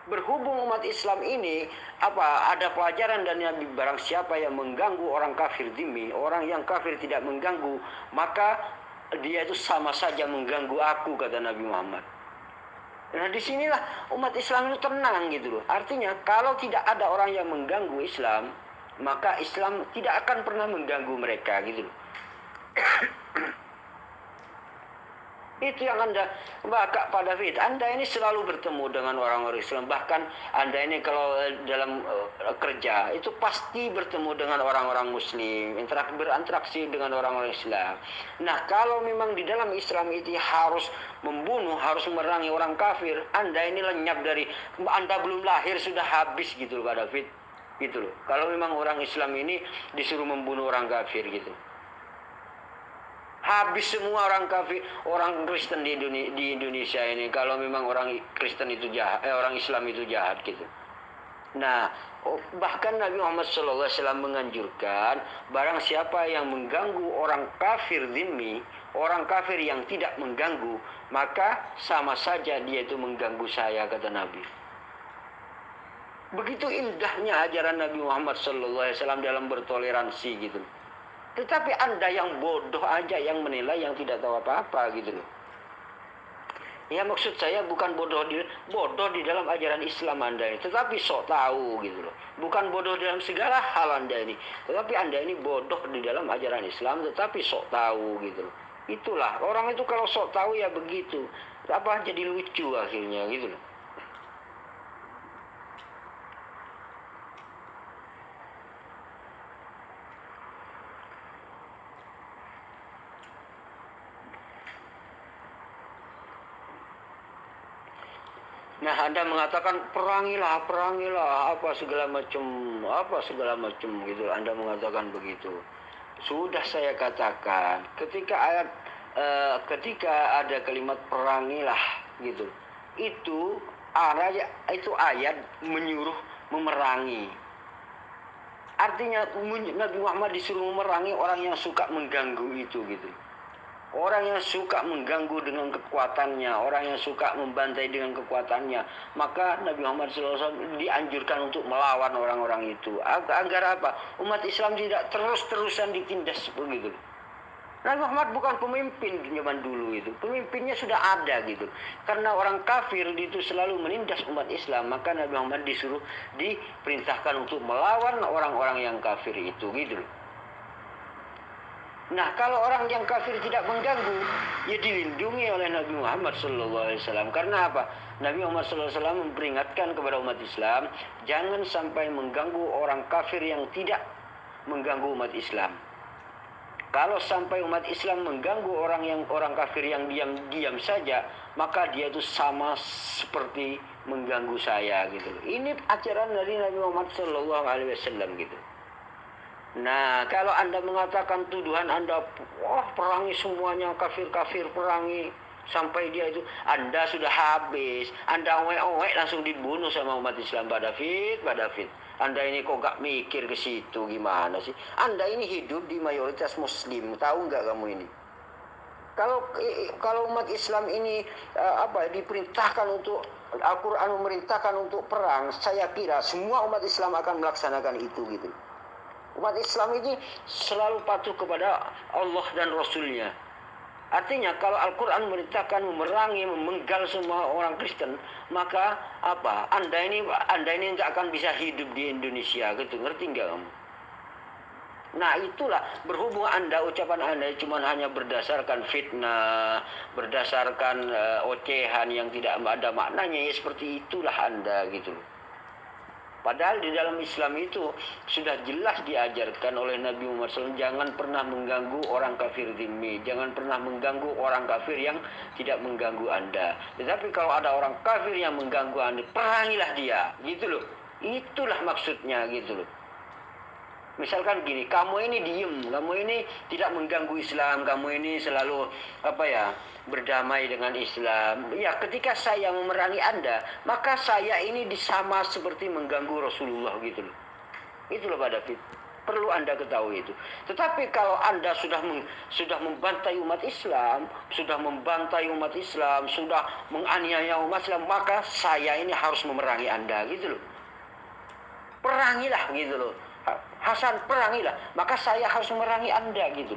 Berhubung umat Islam ini ada pelajaran dan Nabi, barang siapa yang mengganggu orang kafir dhimmi, orang yang kafir tidak mengganggu, maka dia itu sama saja mengganggu aku, kata Nabi Muhammad. Nah disinilah umat Islam itu tenang gitu loh. Artinya kalau tidak ada orang yang mengganggu Islam, maka Islam tidak akan pernah mengganggu mereka gitu loh. Itu yang Anda, Pak David, Anda ini selalu bertemu dengan orang-orang Islam. Bahkan Anda ini kalau dalam kerja, itu pasti bertemu dengan orang-orang Muslim, berinteraksi dengan orang-orang Islam. Nah, kalau memang di dalam Islam itu harus membunuh, harus memerangi orang kafir, Anda ini lenyap dari, Anda belum lahir sudah habis gitu loh, Pak David. Gitu loh. Kalau memang orang Islam ini disuruh membunuh orang kafir gitu. Habis semua orang kafir, orang Kristen di Indonesia ini. Kalau memang orang Kristen itu jahat, orang Islam itu jahat gitu. Nah, bahkan Nabi Muhammad SAW menganjurkan, barang siapa yang mengganggu orang kafir dhimmi, orang kafir yang tidak mengganggu, maka sama saja dia itu mengganggu saya, kata Nabi. Begitu indahnya ajaran Nabi Muhammad SAW dalam bertoleransi gitu. Tetapi Anda yang bodoh aja yang menilai yang tidak tahu apa-apa gitu loh. Ya maksud saya bukan bodoh di dalam ajaran Islam Anda ini, tetapi sok tahu gitu loh. Bukan bodoh dalam segala hal Anda ini, tetapi Anda ini bodoh di dalam ajaran Islam tetapi sok tahu gitu loh. Itulah orang itu kalau sok tahu ya begitu. Jadi lucu akhirnya gitu loh. Nah, Anda mengatakan perangilah, apa segala macam gitu. Anda mengatakan begitu. Sudah saya katakan, ketika ada kalimat perangilah gitu, itu ayat menyuruh memerangi. Artinya Nabi Muhammad disuruh memerangi orang yang suka mengganggu itu gitu. Orang yang suka mengganggu dengan kekuatannya, orang yang suka membantai dengan kekuatannya, maka Nabi Muhammad SAW dianjurkan untuk melawan orang-orang itu. Agar apa? Umat Islam tidak terus-terusan ditindas begitu. Nabi Muhammad bukan pemimpin zaman dulu itu. Pemimpinnya sudah ada gitu. Karena orang kafir itu selalu menindas umat Islam, maka Nabi Muhammad diperintahkan untuk melawan orang-orang yang kafir itu gitu. Nah, kalau orang yang kafir tidak mengganggu, ya dilindungi oleh Nabi Muhammad SAW. Karena apa? Nabi Muhammad SAW memperingatkan kepada umat Islam, jangan sampai mengganggu orang kafir yang tidak mengganggu umat Islam. Kalau sampai umat Islam mengganggu orang kafir yang diam saja, maka dia itu sama seperti mengganggu saya gitu. Ini ajaran dari Nabi Muhammad SAW gitu. Nah, kalau Anda mengatakan tuduhan Anda, wah perangi semuanya, kafir-kafir perangi, sampai dia itu, Anda sudah habis. Anda owek-owek langsung dibunuh sama umat Islam, Pak David. Anda ini kok gak mikir ke situ, gimana sih? Anda ini hidup di mayoritas Muslim, tahu nggak kamu ini? Kalau umat Islam ini diperintahkan untuk, Al-Quran memerintahkan untuk perang, saya kira semua umat Islam akan melaksanakan itu gitu. Umat Islam ini selalu patuh kepada Allah dan Rasulnya. Artinya kalau Al-Quran memerintahkan memerangi, memenggal semua orang Kristen, maka apa? Anda ini nggak akan bisa hidup di Indonesia gitu, ngerti nggak kamu? Nah, itulah, berhubung ucapan Anda cuma hanya berdasarkan fitnah, berdasarkan ocehan yang tidak ada maknanya, ya seperti itulah Anda gitu. Padahal di dalam Islam itu sudah jelas diajarkan oleh Nabi Muhammad SAW, jangan pernah mengganggu orang kafir dhimmi, jangan pernah mengganggu orang kafir yang tidak mengganggu Anda. Tetapi kalau ada orang kafir yang mengganggu Anda, perangilah dia, gitu loh. Itulah maksudnya gitu loh. Misalkan gini, kamu ini diem, kamu ini tidak mengganggu Islam, kamu ini selalu berdamai dengan Islam. Ya, ketika saya memerangi Anda, maka saya ini sama seperti mengganggu Rasulullah gitu loh. Itu loh Pak David. Perlu Anda ketahui itu. Tetapi kalau Anda sudah membantai umat Islam, sudah menganiaya umat Islam, maka saya ini harus memerangi Anda gitu loh. Perangilah gitu loh. Hasan, perangilah, maka saya harus memerangi Anda gitu.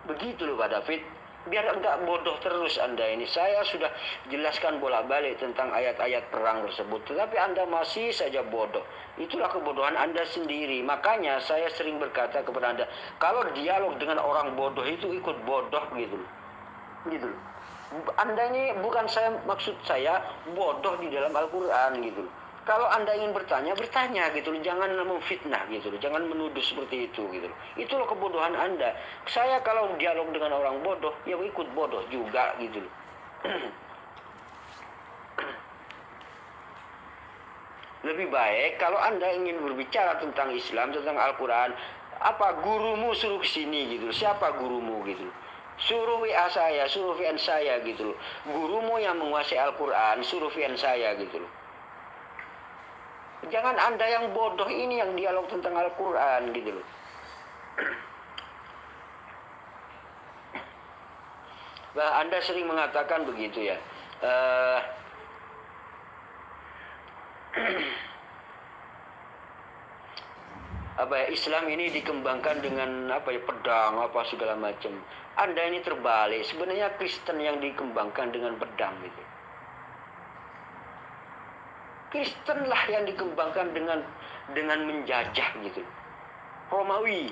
Begitu loh Pak David. Biar enggak bodoh terus Anda ini. Saya sudah jelaskan bolak-balik tentang ayat-ayat perang tersebut, tetapi Anda masih saja bodoh. Itulah kebodohan Anda sendiri. Makanya saya sering berkata kepada Anda, kalau dialog dengan orang bodoh itu ikut bodoh gitu loh. Gitu loh. Anda ini maksud saya bodoh di dalam Al-Quran gitu loh. Kalau Anda ingin bertanya gitu loh. Jangan memfitnah gitu loh. Jangan menuduh seperti itu gitu loh. Itulah kebodohan Anda. Saya kalau dialog dengan orang bodoh, ya ikut bodoh juga gitu loh. Lebih baik kalau Anda ingin berbicara tentang Islam, tentang Al-Quran, gurumu suruh kesini gitu loh. Siapa gurumu gitu loh. Suruh WA saya, suruh VN saya gitu loh. Gurumu yang menguasai Al-Quran, suruh VN saya gitu loh. Jangan Anda yang bodoh ini yang dialog tentang Al-Quran gitu loh. Bah, Anda sering mengatakan begitu ya. Islam ini dikembangkan dengan pedang segala macam. Anda ini terbalik. Sebenarnya Kristen yang dikembangkan dengan pedang gitu. Kristenlah yang dikembangkan dengan menjajah gitu. Romawi,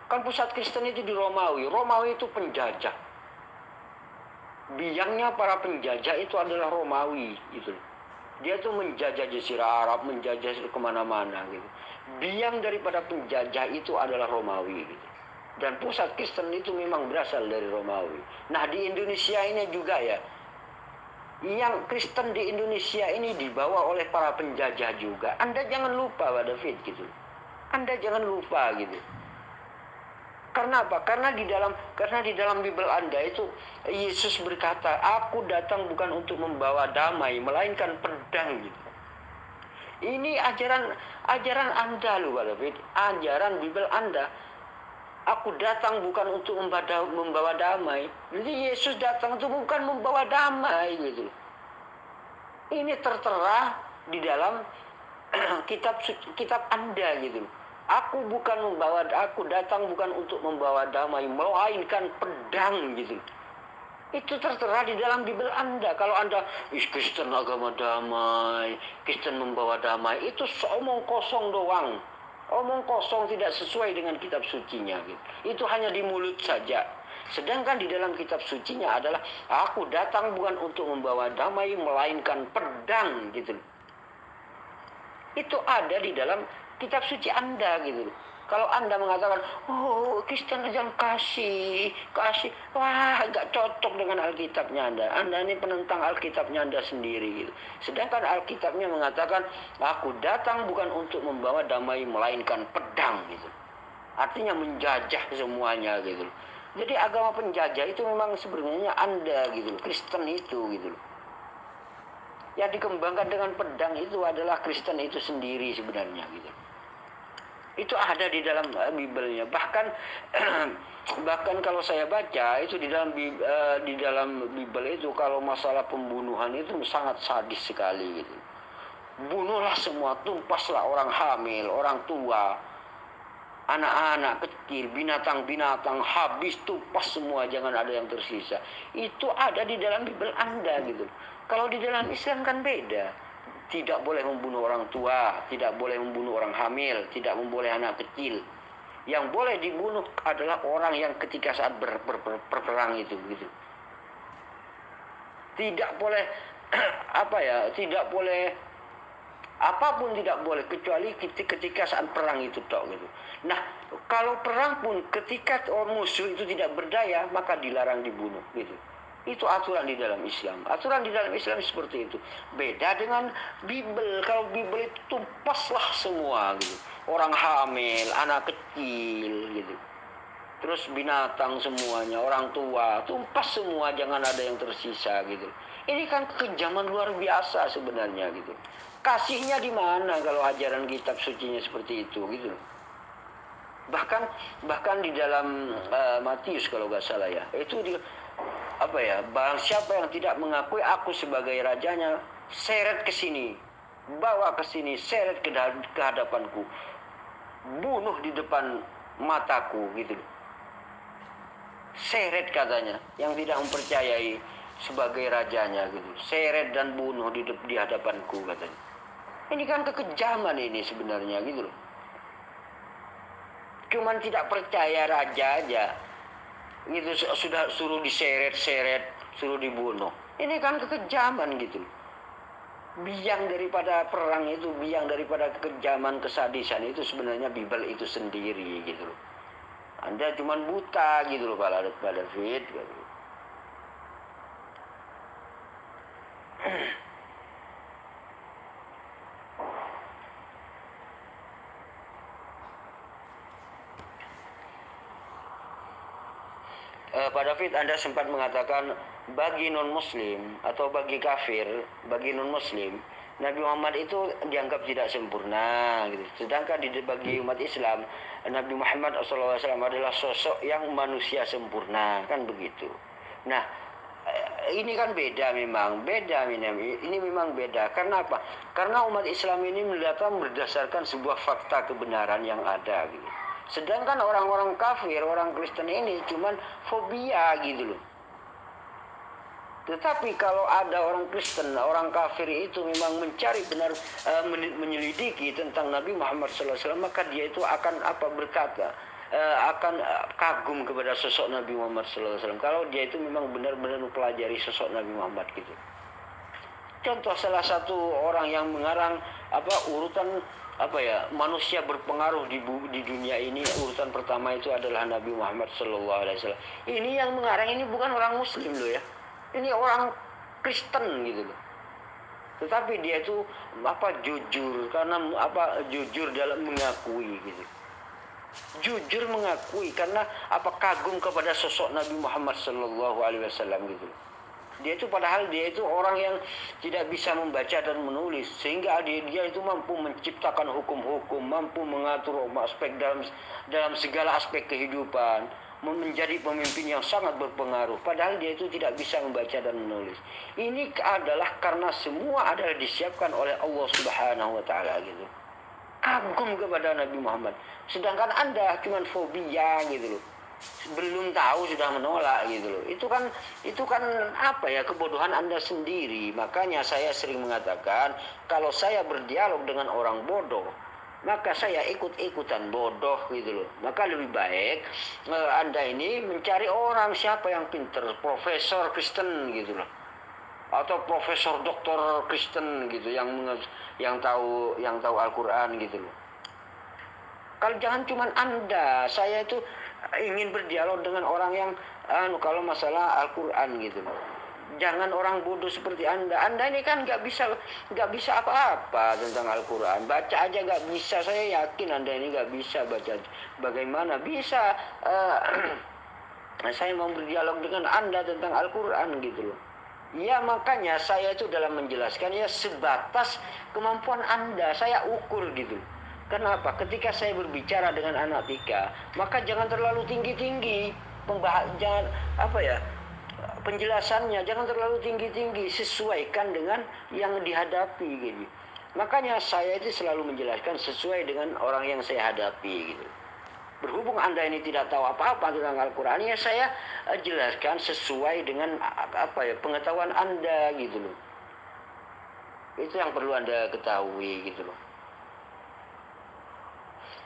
kan pusat Kristen itu di Romawi. Romawi itu penjajah. Biangnya para penjajah itu adalah Romawi gitu. Dia tuh menjajah Jazirah Arab, menjajah kemana-mana gitu. Biang daripada penjajah itu adalah Romawi gitu. Dan pusat Kristen itu memang berasal dari Romawi. Nah, di Indonesia ini juga ya, Yang Kristen di Indonesia ini dibawa oleh para penjajah juga. Anda jangan lupa, Pak David, gitu. Anda jangan lupa, gitu. Karena apa? Karena di dalam Bible Anda itu Yesus berkata, "Aku datang bukan untuk membawa damai, melainkan pedang," gitu. Ini ajaran Anda loh, Pak David. Ajaran Bible Anda. Aku datang bukan untuk membawa damai. Jadi Yesus datang itu bukan membawa damai, gitu. Ini tertera di dalam kitab Anda, gitu. Aku datang bukan untuk membawa damai, melainkan pedang, gitu. Itu tertera di dalam Bible Anda. Kalau Anda, Kristen agama damai, Kristen membawa damai, itu omong kosong doang. Omong kosong, tidak sesuai dengan kitab sucinya, gitu. Itu hanya di mulut saja. Sedangkan di dalam kitab sucinya adalah, aku datang bukan untuk membawa damai, melainkan pedang, gitu. Itu ada di dalam kitab suci Anda, gitu. Kalau Anda mengatakan, oh Kristen jangan kasih, wah nggak cocok dengan Alkitabnya Anda. Anda ini penentang Alkitabnya Anda sendiri, gitu. Sedangkan Alkitabnya mengatakan, aku datang bukan untuk membawa damai, melainkan pedang, gitu. Artinya menjajah semuanya, gitu. Jadi agama penjajah itu memang sebenarnya Anda, gitu. Kristen itu, gitu. Yang dikembangkan dengan pedang itu adalah Kristen itu sendiri sebenarnya, gitu. Itu ada di dalam Bible-nya. Bahkan kalau saya baca itu di dalam Bible itu, kalau masalah pembunuhan itu sangat sadis sekali, gitu. Bunuhlah semua, tumpaslah orang hamil, orang tua, anak-anak kecil, binatang-binatang, habis, tumpas semua, jangan ada yang tersisa. Itu ada di dalam Bible Anda, gitu. Kalau di dalam Islam kan beda. Tidak boleh membunuh orang tua, tidak boleh membunuh orang hamil, tidak boleh anak kecil. Yang boleh dibunuh adalah orang yang ketika saat berperang itu, gitu. Tidak boleh tidak boleh apapun, tidak boleh kecuali ketika saat perang itu tok, gitu. Nah, kalau perang pun ketika musuh itu tidak berdaya, maka dilarang dibunuh, gitu. Itu aturan di dalam Islam. Aturan di dalam Islam seperti itu. Beda dengan Bible. Kalau Bible itu tumpaslah semua, gitu. Orang hamil, anak kecil, gitu. Terus binatang semuanya, orang tua, tumpas semua, jangan ada yang tersisa, gitu. Ini kan kekejaman luar biasa sebenarnya, gitu. Kasihnya di mana kalau ajaran kitab sucinya seperti itu, gitu. Bahkan di dalam Matius kalau nggak salah ya, itu barang siapa yang tidak mengakui aku sebagai rajanya, seret ke sini, bawa ke sini, seret ke hadapanku, bunuh di depan mataku, gitu. Seret katanya, yang tidak mempercayai sebagai rajanya, gitu. Seret dan bunuh di hadapanku, katanya. Ini kan kekejaman ini sebenarnya, gitu loh. Cuman tidak percaya raja aja, gitu, sudah suruh diseret-seret, suruh dibunuh. Ini kan kekejaman, gitu. Biang daripada perang itu, biang daripada kekejaman, kesadisan itu sebenarnya Bible itu sendiri, gitu. Anda cuman buta, gitu loh, Pak David, gitu. Pak David, Anda sempat mengatakan bagi non-muslim atau bagi kafir, bagi non-muslim, Nabi Muhammad itu dianggap tidak sempurna, gitu. Sedangkan bagi umat Islam, Nabi Muhammad SAW adalah sosok yang manusia sempurna, kan begitu. Nah, ini kan beda memang, ini memang beda. Karena apa? Karena umat Islam ini datang berdasarkan sebuah fakta kebenaran yang ada, gitu. Sedangkan orang-orang kafir, orang Kristen ini cuman fobia, gitu loh. Tetapi kalau ada orang Kristen, orang kafir itu memang mencari benar, menyelidiki tentang Nabi Muhammad SAW, maka dia itu akan berkata, akan kagum kepada sosok Nabi Muhammad SAW. Kalau dia itu memang benar-benar mempelajari sosok Nabi Muhammad, gitu. Contoh salah satu orang yang mengarang urutan manusia berpengaruh di dunia ini, urutan pertama itu adalah Nabi Muhammad SAW. Ini yang mengarang ini bukan orang Muslim loh ya. Ini orang Kristen gitu loh. Tetapi dia itu jujur, karena jujur dalam mengakui gitu. Jujur mengakui karena kagum kepada sosok Nabi Muhammad sallallahu alaihi wasallam gitu. Dia itu padahal dia itu orang yang tidak bisa membaca dan menulis, sehingga dia itu mampu menciptakan hukum-hukum, mampu mengatur aspek dalam segala aspek kehidupan, menjadi pemimpin yang sangat berpengaruh, padahal dia itu tidak bisa membaca dan menulis. Ini adalah karena semua adalah disiapkan oleh Allah Subhanahu wa taala gitu. Kagum kepada Nabi Muhammad, sedangkan Anda cuma fobia gitu loh, belum tahu sudah menolak gitu loh. Itu kan kebodohan Anda sendiri. Makanya saya sering mengatakan, kalau saya berdialog dengan orang bodoh, maka saya ikut-ikutan bodoh gitu loh. Maka lebih baik Anda ini mencari orang siapa yang pinter, profesor Kristen gitu loh, atau profesor doktor Kristen gitu yang tahu Al-Qur'an gitu loh. Kalau jangan cuman Anda, saya itu ingin berdialog dengan orang yang kalau masalah Al-Qur'an gitu loh. Jangan orang bodoh seperti Anda. Anda ini kan nggak bisa apa-apa tentang Al-Qur'an. Baca aja nggak bisa. Saya yakin Anda ini nggak bisa baca. Bagaimana bisa saya mau berdialog dengan Anda tentang Al-Qur'an gitu loh. Ya makanya saya itu dalam menjelaskan ya sebatas kemampuan Anda saya ukur gitu. Kenapa? Ketika saya berbicara dengan anak TK, maka jangan terlalu tinggi-tinggi penjelasannya, jangan terlalu tinggi-tinggi, sesuaikan dengan yang dihadapi gitu. Makanya saya itu selalu menjelaskan sesuai dengan orang yang saya hadapi gitu. Berhubung Anda ini tidak tahu apa-apa tentang Al-Qur'an, ya saya jelaskan sesuai dengan pengetahuan Anda gitu loh. Itu yang perlu Anda ketahui gitu loh.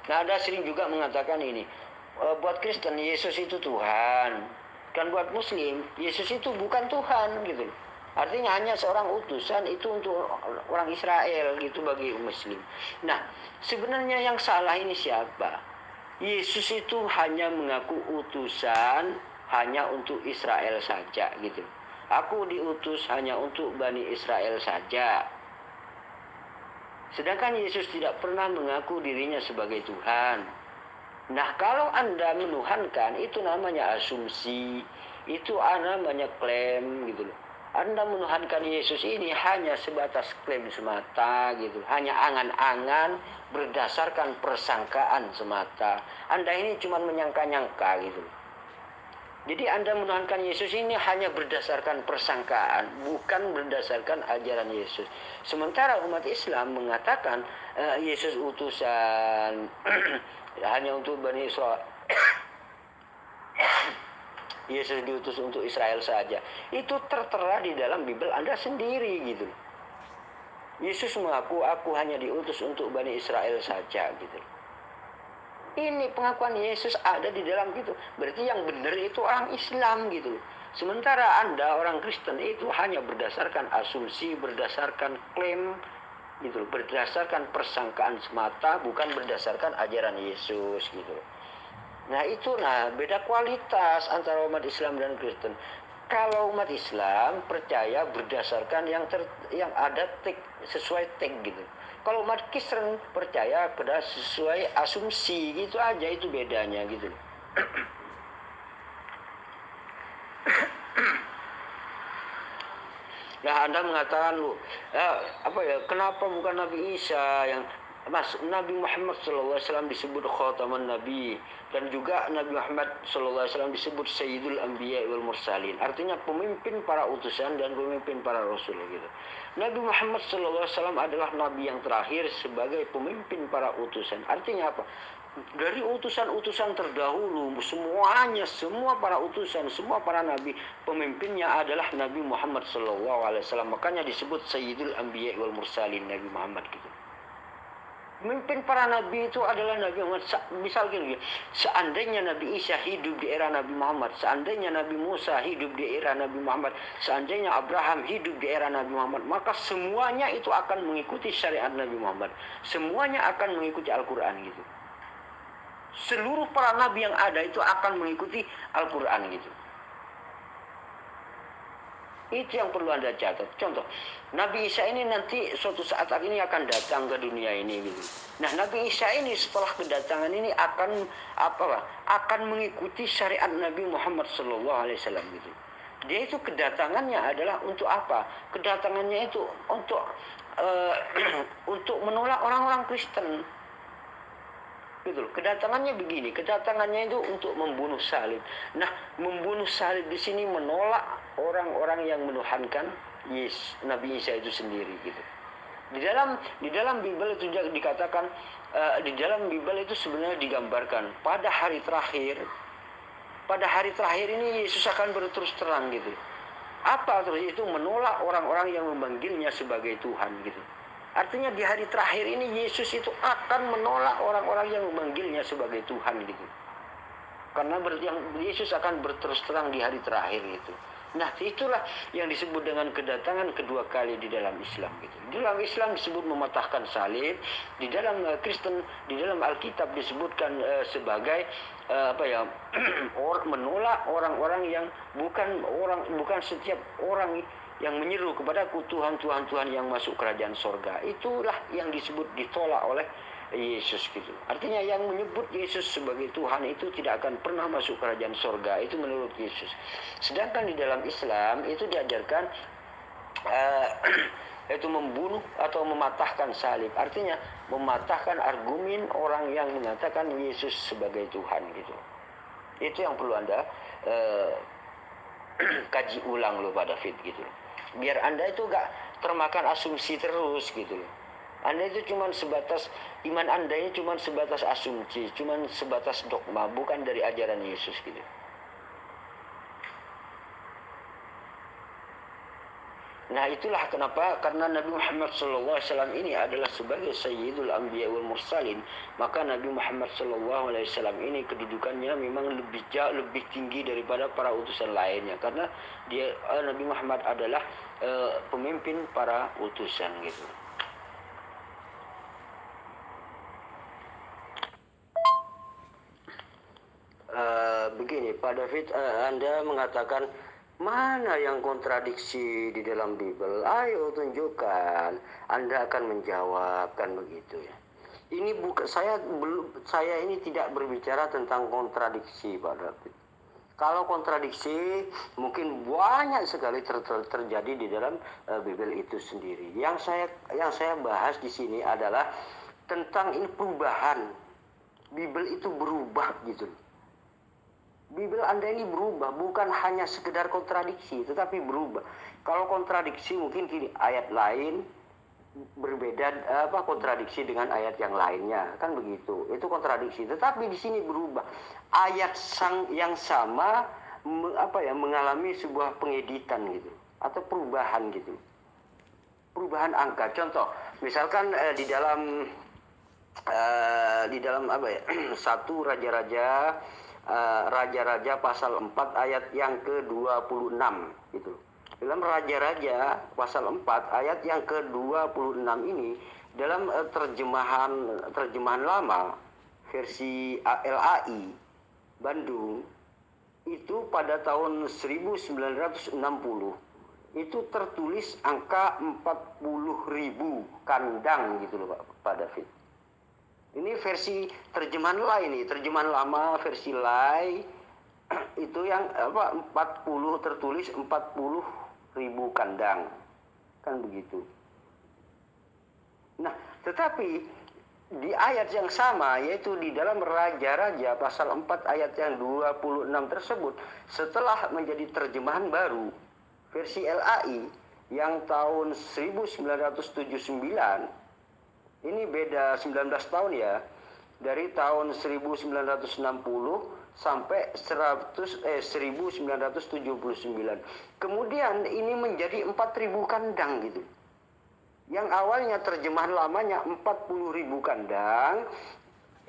Nah, ada sering juga mengatakan ini, buat Kristen Yesus itu Tuhan, kan buat Muslim Yesus itu bukan Tuhan gitu loh. Artinya hanya seorang utusan, itu untuk orang Israel gitu bagi Muslim. Nah, sebenarnya yang salah ini siapa? Yesus itu hanya mengaku utusan hanya untuk Israel saja gitu. Aku diutus hanya untuk Bani Israel saja. Sedangkan Yesus tidak pernah mengaku dirinya sebagai Tuhan. Nah, kalau Anda menuhankan, itu namanya asumsi, itu namanya klaim gitu loh. Anda menuhankan Yesus ini hanya sebatas klaim semata gitu, hanya angan-angan berdasarkan persangkaan semata. Anda ini cuma menyangka-nyangka gitu. Jadi Anda menuhankan Yesus ini hanya berdasarkan persangkaan, bukan berdasarkan ajaran Yesus. Sementara umat Islam mengatakan Yesus utusan hanya untuk Bani Israel. Yesus diutus untuk Israel saja. Itu tertera di dalam Bible Anda sendiri gitu. Yesus mengaku, aku hanya diutus untuk Bani Israel saja gitu. Ini pengakuan Yesus ada di dalam gitu. Berarti yang benar itu orang Islam gitu. Sementara Anda orang Kristen itu hanya berdasarkan asumsi, berdasarkan klaim gitu, berdasarkan persangkaan semata, bukan berdasarkan ajaran Yesus gitu. Nah itu beda kualitas antara umat Islam dan Kristen. Kalau umat Islam percaya berdasarkan yang ada sesuai teks gitu. Kalau umat Kristen percaya pada sesuai asumsi, gitu aja, itu bedanya gitu. Nah, Anda mengatakan kenapa bukan Nabi Isa yang Nabi Muhammad SAW disebut khataman Nabi, dan juga Nabi Muhammad SAW disebut Sayyidul Anbiya wal Mursalin, artinya pemimpin para utusan dan pemimpin para rasul gitu. Nabi Muhammad SAW adalah Nabi yang terakhir sebagai pemimpin para utusan. Artinya apa? Dari utusan-utusan terdahulu semua para utusan, semua para nabi, pemimpinnya adalah Nabi Muhammad SAW. Makanya disebut Sayyidul Anbiya wal Mursalin, Nabi Muhammad gitu. Pemimpin para nabi itu adalah Nabi Muhammad. Misalnya seandainya Nabi Isa hidup di era Nabi Muhammad, seandainya Nabi Musa hidup di era Nabi Muhammad, seandainya Abraham hidup di era Nabi Muhammad, maka semuanya itu akan mengikuti syariat Nabi Muhammad. Semuanya akan mengikuti Al-Qur'an gitu. Seluruh para nabi yang ada itu akan mengikuti Al-Qur'an gitu. Itu yang perlu Anda catat. Contoh, Nabi Isa ini nanti suatu saat ini akan datang ke dunia ini gitu. Nah, Nabi Isa ini setelah kedatangan ini akan mengikuti syariat Nabi Muhammad SAW gitu. Dia itu kedatangannya adalah untuk apa? Kedatangannya itu untuk untuk menolak orang-orang Kristen. Gitu. Kedatangannya begini, kedatangannya itu untuk membunuh salib. Nah, membunuh salib di sini menolak orang-orang yang menuhankan Nabi Isa itu sendiri gitu. Di dalam Bible itu dikatakan, di dalam Bible itu sebenarnya digambarkan pada hari terakhir ini Yesus akan berterus terang gitu. Apa terus itu? Menolak orang-orang yang memanggilnya sebagai Tuhan gitu. Artinya di hari terakhir ini Yesus itu akan menolak orang-orang yang memanggilnya sebagai Tuhan gitu. Karena Yesus akan berterus terang di hari terakhir itu. Nah, itulah yang disebut dengan kedatangan kedua kali di dalam Islam gitu. Di dalam Islam disebut mematahkan salib, di dalam Kristen, di dalam Alkitab disebutkan sebagai menolak orang-orang yang bukan setiap orang yang menyeru kepada Tuhan yang masuk kerajaan sorga. Itulah yang disebut ditolak oleh Yesus gitu. Artinya yang menyebut Yesus sebagai Tuhan itu tidak akan pernah masuk kerajaan sorga. Itu menurut Yesus. Sedangkan di dalam Islam itu diajarkan yaitu membunuh atau mematahkan salib. Artinya mematahkan argumen orang yang mengatakan Yesus sebagai Tuhan gitu. Itu yang perlu Anda kaji ulang loh Pak David gitu. Biar Anda itu gak termakan asumsi terus gitu loh. Anda itu cuma sebatas, iman Anda ini cuma sebatas asumsi, cuma sebatas dogma, bukan dari ajaran Yesus gitu. Nah, itulah kenapa, karena Nabi Muhammad SAW ini adalah sebagai Sayyidul Anbiya wal Mursalin, maka Nabi Muhammad SAW ini kedudukannya memang lebih tinggi daripada para utusan lainnya, karena Nabi Muhammad adalah pemimpin para utusan gitu. Begini Pak David, Anda mengatakan mana yang kontradiksi di dalam Bible? Ayo tunjukkan. Anda akan menjawab kan begitu ya. Ini bukan saya ini tidak berbicara tentang kontradiksi Pak David. Kalau kontradiksi mungkin banyak sekali terjadi di dalam Bible itu sendiri. Yang saya bahas di sini adalah tentang ini perubahan. Bible itu berubah gitu. Bible Anda ini berubah, bukan hanya sekedar kontradiksi, tetapi berubah. Kalau kontradiksi mungkin gini, ayat lain berbeda kontradiksi dengan ayat yang lainnya, kan begitu. Itu kontradiksi, tetapi di sini berubah. Ayat yang sama mengalami sebuah pengeditan gitu atau perubahan gitu. Perubahan angka. Contoh, misalkan di dalam satu Raja-Raja pasal 4 ayat yang ke-26 gitu. Dalam Raja-Raja pasal 4 ayat yang ke-26 ini dalam terjemahan lama versi LAI Bandung itu pada tahun 1960 itu tertulis angka 40.000 kandang gitu loh Pak David. Ini versi terjemahan lain nih, terjemahan lama versi lain itu yang 40 tertulis 40.000 kandang. Kan begitu. Nah, tetapi di ayat yang sama yaitu di dalam Raja-Raja pasal 4 ayat yang 26 tersebut setelah menjadi terjemahan baru versi LAI yang tahun 1979 ini beda 19 tahun ya. Dari tahun 1960 sampai 1979. Kemudian ini menjadi 4.000 kandang gitu. Yang awalnya terjemahan lamanya 40.000 kandang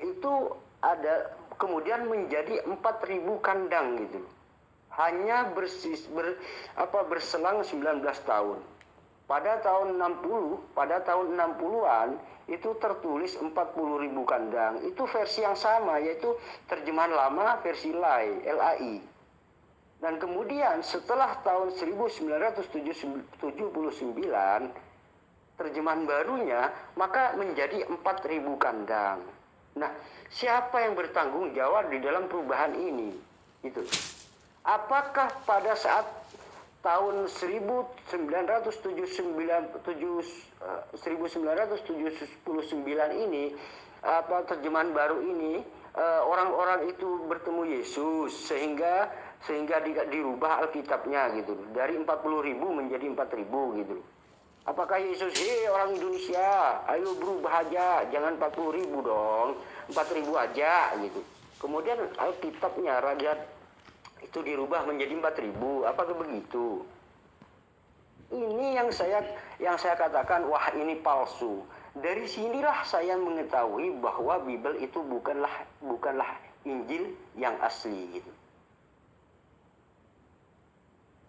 itu ada kemudian menjadi 4.000 kandang gitu. Hanya berselang 19 tahun. Pada tahun 60-an itu tertulis 40.000 kandang. Itu versi yang sama yaitu terjemahan lama versi LAI. Dan kemudian setelah tahun 1979 terjemahan barunya, maka menjadi 4.000 kandang. Nah, siapa yang bertanggung jawab di dalam perubahan ini? Itu. Apakah pada saat tahun 1979 ini, terjemahan baru ini, orang-orang itu bertemu Yesus sehingga dirubah Alkitabnya gitu, dari 40.000 menjadi 4.000 gitu. Apakah Yesus, orang Indonesia, ayo berubah aja, jangan 40.000 dong, 4.000 aja gitu. Kemudian Alkitabnya raja itu dirubah menjadi 4.000, apakah begitu? Ini yang saya katakan, wah ini palsu. Dari sinilah saya mengetahui bahwa Bible itu bukanlah Injil yang asli gitu.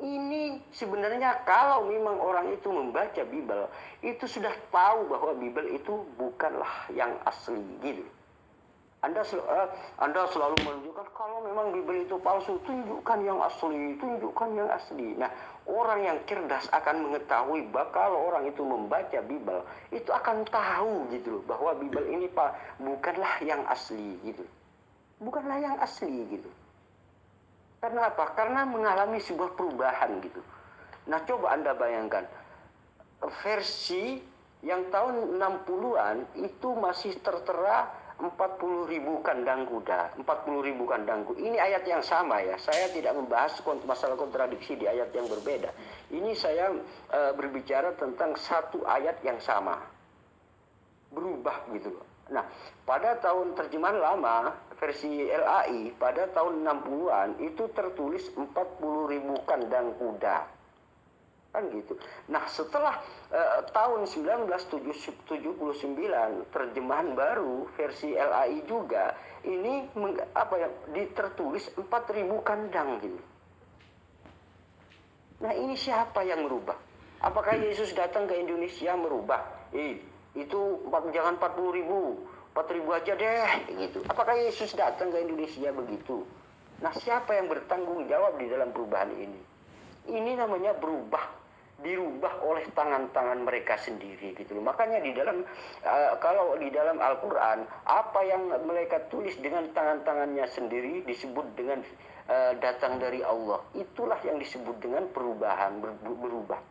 Ini sebenarnya kalau memang orang itu membaca Bible, itu sudah tahu bahwa Bible itu bukanlah yang asli gitu. Anda selalu menunjukkan kalau memang Bible itu palsu, tunjukkan yang asli, tunjukkan yang asli. Nah, orang yang cerdas akan mengetahui bahwa kalau orang itu membaca Bible, itu akan tahu gitu loh, bahwa Bible ini bukanlah yang asli gitu. Bukanlah yang asli gitu. Karena apa? Karena mengalami sebuah perubahan gitu. Nah, coba Anda bayangkan, versi yang tahun 60-an itu masih tertera 40.000 kandang kuda, 40.000 kandang kuda. Ini ayat yang sama ya. Saya tidak membahas masalah kontradiksi di ayat yang berbeda. Ini saya berbicara tentang satu ayat yang sama. Berubah gitu. Nah, pada tahun terjemahan lama versi LAI pada tahun 60-an itu tertulis 40.000 kandang kuda. Kan gitu. Nah, setelah tahun 1979 terjemahan baru versi LAI juga ini ditertulis 4.000 kandang gitu. Nah, ini siapa yang merubah? Apakah Yesus datang ke Indonesia merubah? Itu jangan 40.000, 4.000 aja deh gitu. Apakah Yesus datang ke Indonesia begitu? Nah, siapa yang bertanggung jawab di dalam perubahan ini? Ini namanya dirubah oleh tangan-tangan mereka sendiri gitu loh. Makanya di dalam kalau di dalam Al-Qur'an, apa yang mereka tulis dengan tangan-tangannya sendiri disebut dengan datang dari Allah. Itulah yang disebut dengan perubahan, berubah.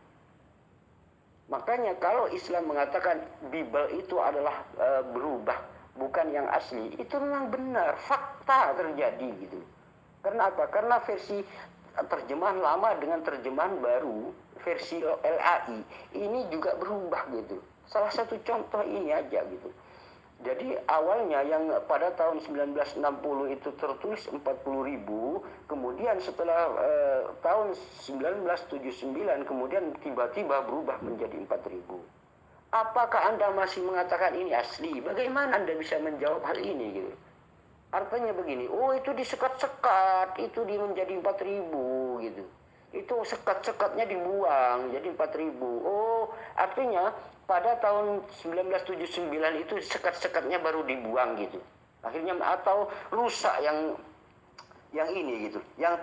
Makanya kalau Islam mengatakan Bible itu adalah berubah, bukan yang asli, itu memang benar, fakta terjadi gitu. Karena apa? Karena versi terjemahan lama dengan terjemahan baru, versi LAI, ini juga berubah gitu. Salah satu contoh ini aja gitu. Jadi awalnya yang pada tahun 1960 itu tertulis 40.000, kemudian setelah tahun 1979 kemudian tiba-tiba berubah menjadi 4.000. Apakah Anda masih mengatakan ini asli? Bagaimana Anda bisa menjawab hal ini gitu? Artinya begini, itu disekat-sekat, itu menjadi 4.000 gitu. Itu sekat-sekatnya dibuang jadi 4.000. Artinya pada tahun 1979 itu sekat-sekatnya baru dibuang gitu. Akhirnya atau rusak yang ini gitu. Yang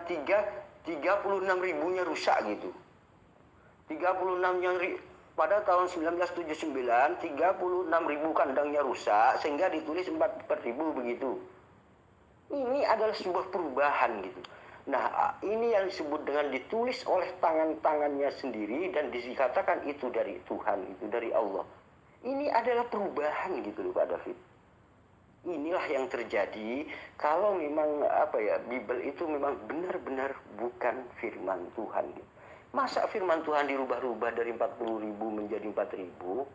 36.000-nya rusak gitu. 36 pada tahun 1979 36.000 kandangnya rusak sehingga ditulis 4.000 begitu. Ini adalah sebuah perubahan gitu. Nah, ini yang disebut dengan ditulis oleh tangan-tangannya sendiri dan dikatakan itu dari Tuhan, itu dari Allah. Ini adalah perubahan gitu loh Pak David. Inilah yang terjadi kalau memang Bible itu memang benar-benar bukan firman Tuhan gitu. Masa firman Tuhan dirubah-rubah dari 40.000 menjadi 4.000?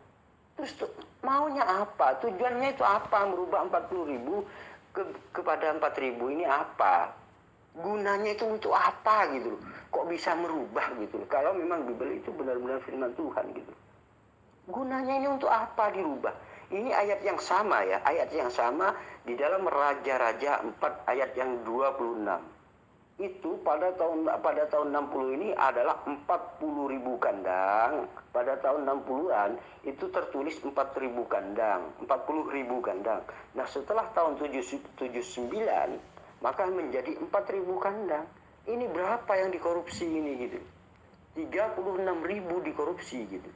Terus maunya apa? Tujuannya itu apa merubah 40.000 kepada 4.000 ini apa? Gunanya itu untuk apa gitu? Kok bisa merubah gitu? Kalau memang Bible itu benar-benar firman Tuhan gitu. Gunanya ini untuk apa dirubah? Ini ayat yang sama ya, ayat yang sama di dalam Raja-Raja 4 ayat yang 26. Itu pada tahun 60 ini adalah 40.000 kandang. Pada tahun 60-an itu tertulis 4.000 kandang, 40.000 kandang. Nah, setelah tahun 79 maka menjadi 4.000 kandang. Ini berapa yang dikorupsi ini gitu. 36.000 dikorupsi gitu.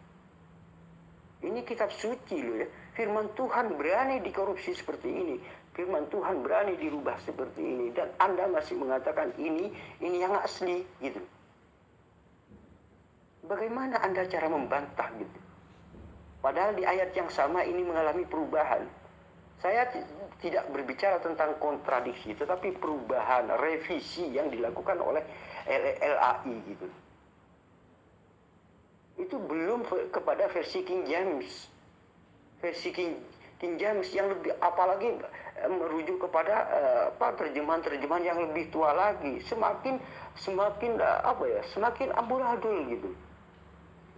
Ini kitab suci loh ya. Firman Tuhan berani dikorupsi seperti ini. Firman Tuhan berani dirubah seperti ini. Dan Anda masih mengatakan ini yang asli gitu. Bagaimana Anda cara membantah gitu? Padahal di ayat yang sama ini mengalami perubahan. Saya tidak berbicara tentang kontradiksi, tetapi perubahan, revisi yang dilakukan oleh LAI gitu. Itu belum kepada versi King James. Versi King James yang lebih, apalagi merujuk kepada terjemahan-terjemahan yang lebih tua lagi, semakin semakin amburadul gitu.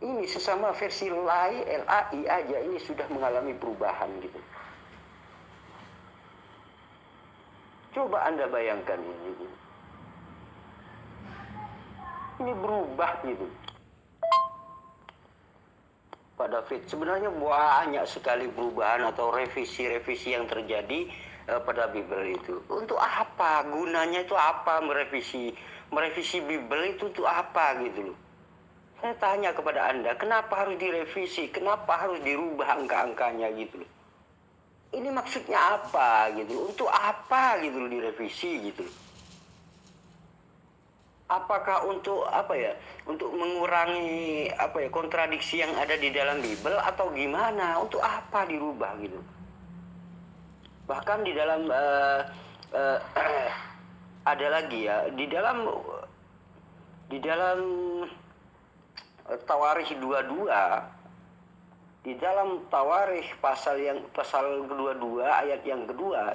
Ini sesama versi LAI aja ini sudah mengalami perubahan gitu. Coba Anda bayangkan ini gitu. Ini berubah gitu. Pak David, sebenarnya banyak sekali perubahan atau revisi-revisi yang terjadi pada Bible itu. Untuk apa? Gunanya itu apa merevisi Bible itu untuk apa gitu loh. Saya tanya kepada Anda, kenapa harus direvisi? Kenapa harus dirubah angka-angkanya gitu loh. Ini maksudnya apa gitu loh. Untuk apa gitu loh direvisi gitu loh. Apakah untuk untuk mengurangi kontradiksi yang ada di dalam Bible atau gimana? Untuk apa dirubah gitu? Bahkan di dalam ada lagi ya di dalam Tawarikh 22, di dalam Tawarikh pasal 22 ayat yang kedua,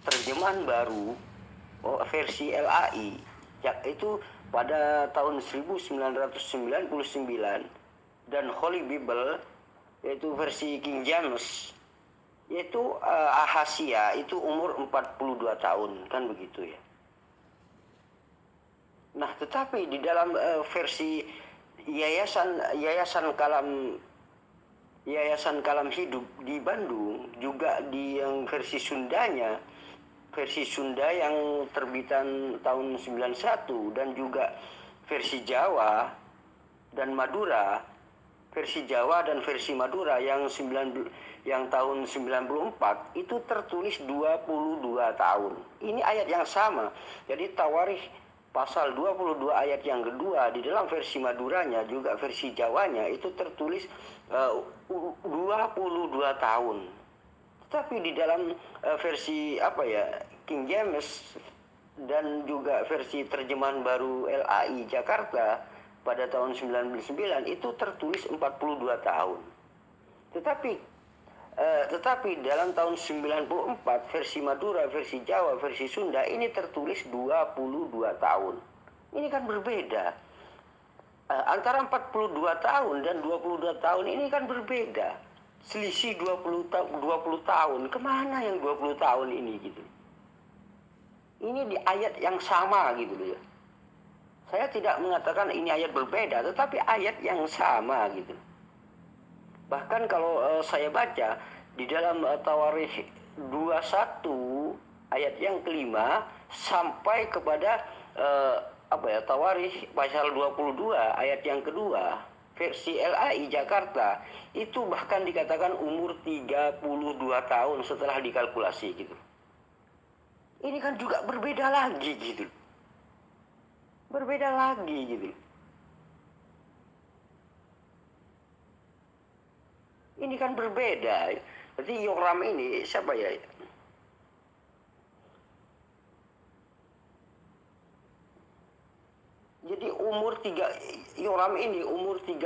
terjemahan baru versi LAI itu pada tahun 1999, dan Holy Bible yaitu versi King James yaitu Ahazia itu umur 42 tahun, kan begitu ya. Nah, tetapi di dalam versi Yayasan Kalam Hidup di Bandung, juga di yang versi Sunda yang terbitan tahun 91, dan juga versi Jawa dan Madura, versi Jawa dan versi Madura yang tahun 94 itu tertulis 22 tahun. Ini ayat yang sama. Jadi Tawarikh pasal 22 ayat yang kedua di dalam versi Maduranya juga versi Jawanya itu tertulis 22 tahun. Tapi di dalam versi King James dan juga versi terjemahan baru LAI Jakarta pada tahun 99 itu tertulis 42 tahun. Tetapi dalam tahun 94 versi Madura, versi Jawa, versi Sunda ini tertulis 22 tahun. Ini kan berbeda. Antara 42 tahun dan 22 tahun ini kan berbeda. Selisih 20 tahun. Kemana yang 20 tahun ini gitu? Ini di ayat yang sama gitu ya. Saya tidak mengatakan ini ayat berbeda, tetapi ayat yang sama gitu. Bahkan kalau saya baca di dalam Tawarikh 21 ayat yang kelima sampai kepada Tawarikh pasal 22 ayat yang kedua versi LAI Jakarta itu bahkan dikatakan umur 32 tahun setelah dikalkulasi gitu. Ini kan juga berbeda lagi gitu. Berbeda lagi gitu. Ini kan berbeda. Berarti Yoram ini siapa ya? Jadi Yoram ini umur 32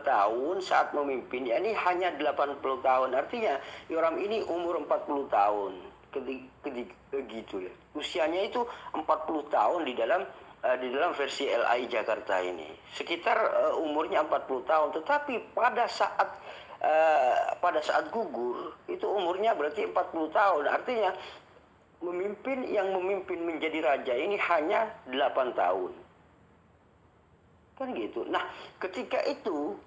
tahun saat memimpin, ini hanya 80 tahun. Artinya Yoram ini umur 40 tahun. Gitu ya. Usianya itu 40 tahun di dalam versi LAI Jakarta ini. Sekitar umurnya 40 tahun, tetapi pada saat gugur itu umurnya berarti 40 tahun. Artinya yang memimpin menjadi raja ini hanya 8 tahun. Kan gitu. Nah, ketika itu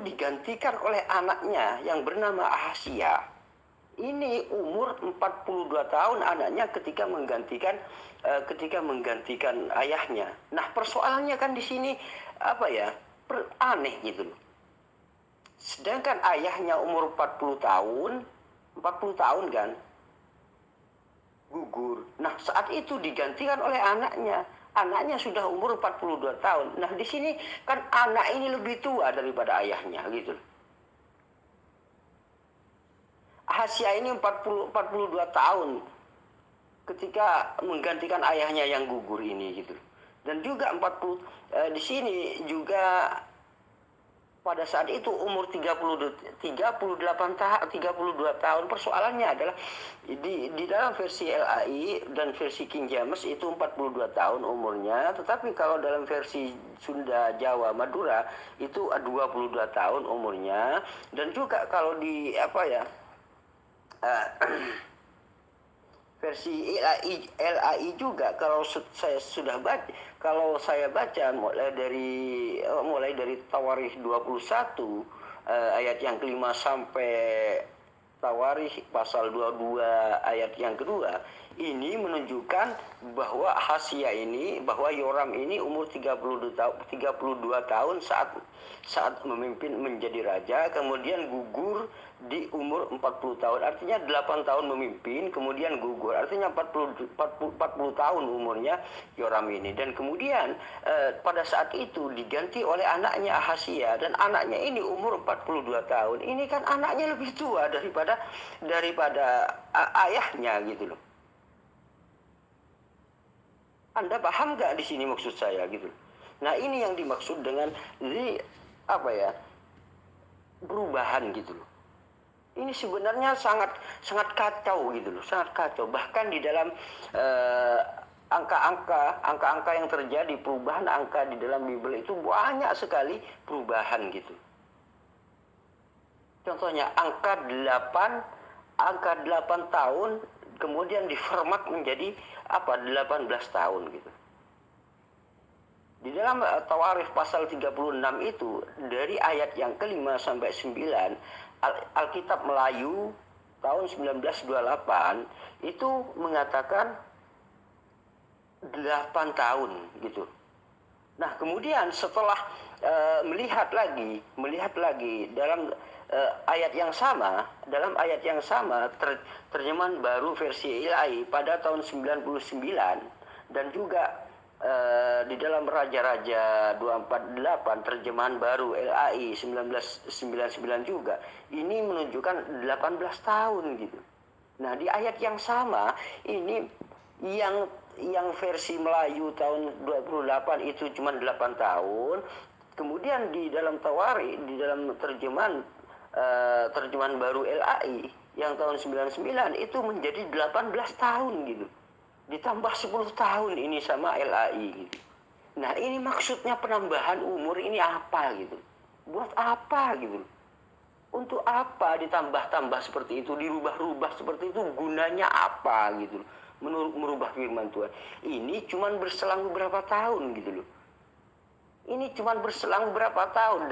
digantikan oleh anaknya yang bernama Ahazia. ini umur 42 tahun anaknya ketika menggantikan ayahnya. Nah, persoalannya kan di sini apa ya? Aneh gitu loh. Sedangkan ayahnya umur 40 tahun kan gugur. Nah, saat itu digantikan oleh anaknya. Anaknya sudah umur 42 tahun. Nah, di sini kan anak ini lebih tua daripada ayahnya gitu loh. Ahasia ini 42 tahun ketika menggantikan ayahnya yang gugur ini gitu. Dan juga di sini juga pada saat itu umur 32 tahun. Persoalannya adalah di dalam versi LAI dan versi King James itu 42 tahun umurnya, tetapi kalau dalam versi Sunda, Jawa, Madura itu 22 tahun umurnya. Dan juga kalau di versi LAI juga kalau saya baca mulai dari Tawarikh 21 ayat yang kelima sampai Tawarikh pasal 22 ayat yang kedua, ini menunjukkan bahwa bahwa Yoram ini umur 32 tahun saat memimpin menjadi raja, kemudian gugur di umur 40 tahun. Artinya 8 tahun memimpin, kemudian gugur. Artinya 40 tahun umurnya Yoram ini. Dan kemudian pada saat itu diganti oleh anaknya Ahasia, dan anaknya ini umur 42 tahun. Ini kan anaknya lebih tua daripada ayahnya gitu loh. Anda paham nggak di sini maksud saya gitu? Nah, ini yang dimaksud dengan perubahan gitu loh. Ini sebenarnya sangat kacau gitu loh, sangat kacau. Bahkan di dalam angka-angka yang terjadi, perubahan angka di dalam Bible itu banyak sekali perubahan gitu. Contohnya angka 8 tahun kemudian diformat menjadi 18 tahun gitu. Di dalam Tawarikh pasal 36 itu dari ayat yang kelima sampai 9, Alkitab Melayu tahun 1928 itu mengatakan 8 tahun gitu. Nah, kemudian setelah melihat lagi dalam ayat yang sama, terjemahan baru versi LAI pada tahun 99, dan juga di dalam Raja-Raja 248 terjemahan baru LAI 1999 juga, ini menunjukkan 18 tahun gitu. Nah, di ayat yang sama ini yang versi Melayu tahun 28 itu cuma 8 tahun. Kemudian di dalam Tawarikh, di dalam terjemahan baru LAI yang tahun 99 itu menjadi 18 tahun gitu. Ditambah 10 tahun ini sama LAI gitu. Nah, ini maksudnya penambahan umur ini apa gitu? Buat apa gitu? Untuk apa ditambah-tambah seperti itu, dirubah-rubah seperti itu, gunanya apa gitu? Merubah firman Tuhan. Ini cuma berselang beberapa tahun gitu loh. Ini cuma berselang beberapa tahun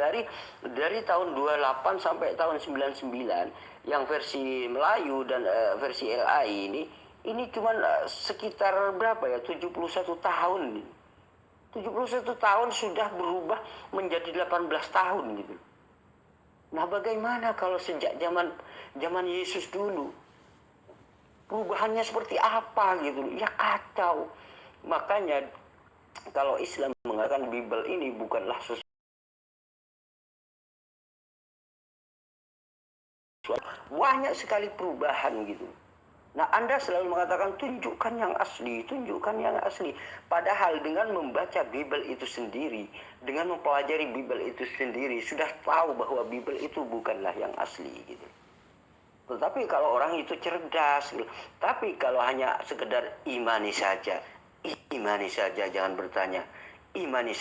dari tahun 28 sampai tahun 99 yang versi Melayu dan versi LAI ini cuma sekitar berapa ya? 71 tahun. 71 tahun sudah berubah menjadi 18 tahun gitu. Nah, bagaimana kalau sejak zaman Yesus dulu? Perubahannya seperti apa gitu? Ya kacau. Makanya kalau Islam mengatakan Bible ini bukanlah sesuatu, banyak sekali perubahan gitu. Nah, Anda selalu mengatakan tunjukkan yang asli. Padahal dengan membaca Bible itu sendiri, dengan mempelajari Bible itu sendiri, sudah tahu bahwa Bible itu bukanlah yang asli gitu. Tetapi kalau orang itu cerdas, tapi kalau hanya sekedar imani saja, jangan bertanya, imani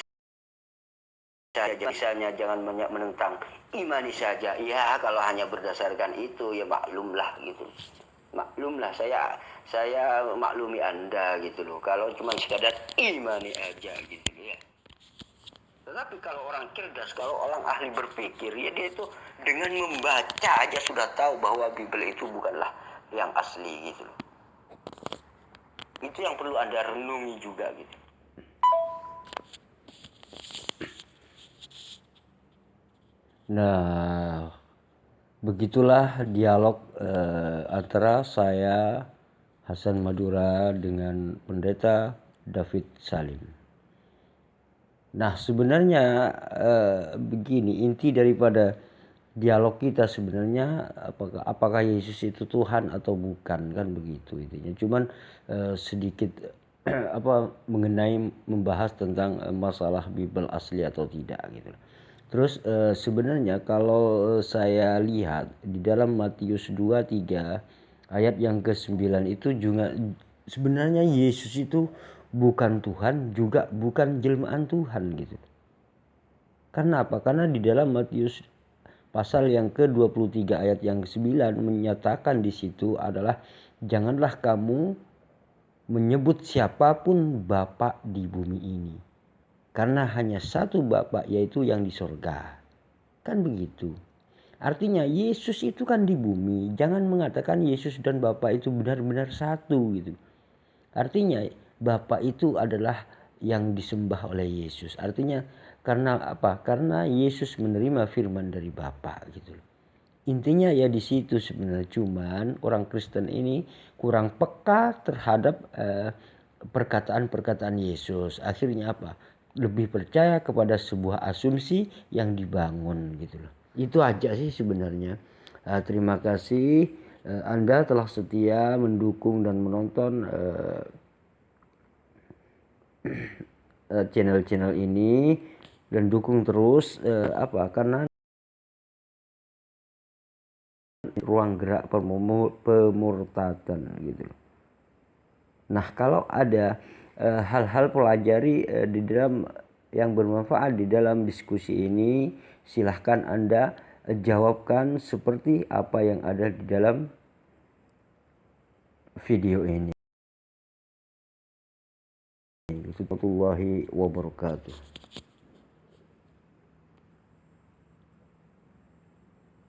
saja, misalnya jangan menentang, imani saja. Ya, kalau hanya berdasarkan itu ya maklumlah gitu. Maklumlah, saya maklumi Anda gitu loh. Kalau cuma sekadar imani aja gitu ya. Tetapi kalau orang cerdas, kalau orang ahli berpikir, ya dia itu dengan membaca aja sudah tahu bahwa Bible itu bukanlah yang asli gitu loh. Itu yang perlu Anda renungi juga gitu. Nah, begitulah dialog antara saya Hasan Madura dengan Pendeta David Salim. Nah, sebenarnya begini, inti daripada dialog kita sebenarnya apakah Yesus itu Tuhan atau bukan, kan begitu intinya. Cuman sedikit mengenai membahas tentang masalah Bible asli atau tidak gitu. Terus sebenarnya kalau saya lihat di dalam Matius 23 ayat yang ke-9 itu juga sebenarnya Yesus itu bukan Tuhan juga bukan jelmaan Tuhan gitu. Karena apa? Karena di dalam Matius pasal yang ke-23 ayat yang ke-9 menyatakan di situ adalah janganlah kamu menyebut siapapun Bapa di bumi ini. Karena hanya satu Bapa yaitu yang di sorga. Kan begitu. Artinya Yesus itu kan di bumi. Jangan mengatakan Yesus dan Bapa itu benar-benar satu gitu. Artinya Bapa itu adalah yang disembah oleh Yesus. Artinya karena apa? Karena Yesus menerima firman dari Bapa gitu. Intinya ya di situ sebenarnya, cuman orang Kristen ini kurang peka terhadap perkataan-perkataan Yesus. Akhirnya apa? Lebih percaya kepada sebuah asumsi yang dibangun gitu loh. Itu aja sih sebenarnya. Terima kasih Anda telah setia mendukung dan menonton channel-channel ini dan dukung terus karena ruang gerak pemurtatan gitu. Nah, kalau ada hal-hal pelajari di dalam yang bermanfaat di dalam diskusi ini, silahkan Anda jawabkan seperti apa yang ada di dalam video ini. Warahmatullahi wabarakatuh.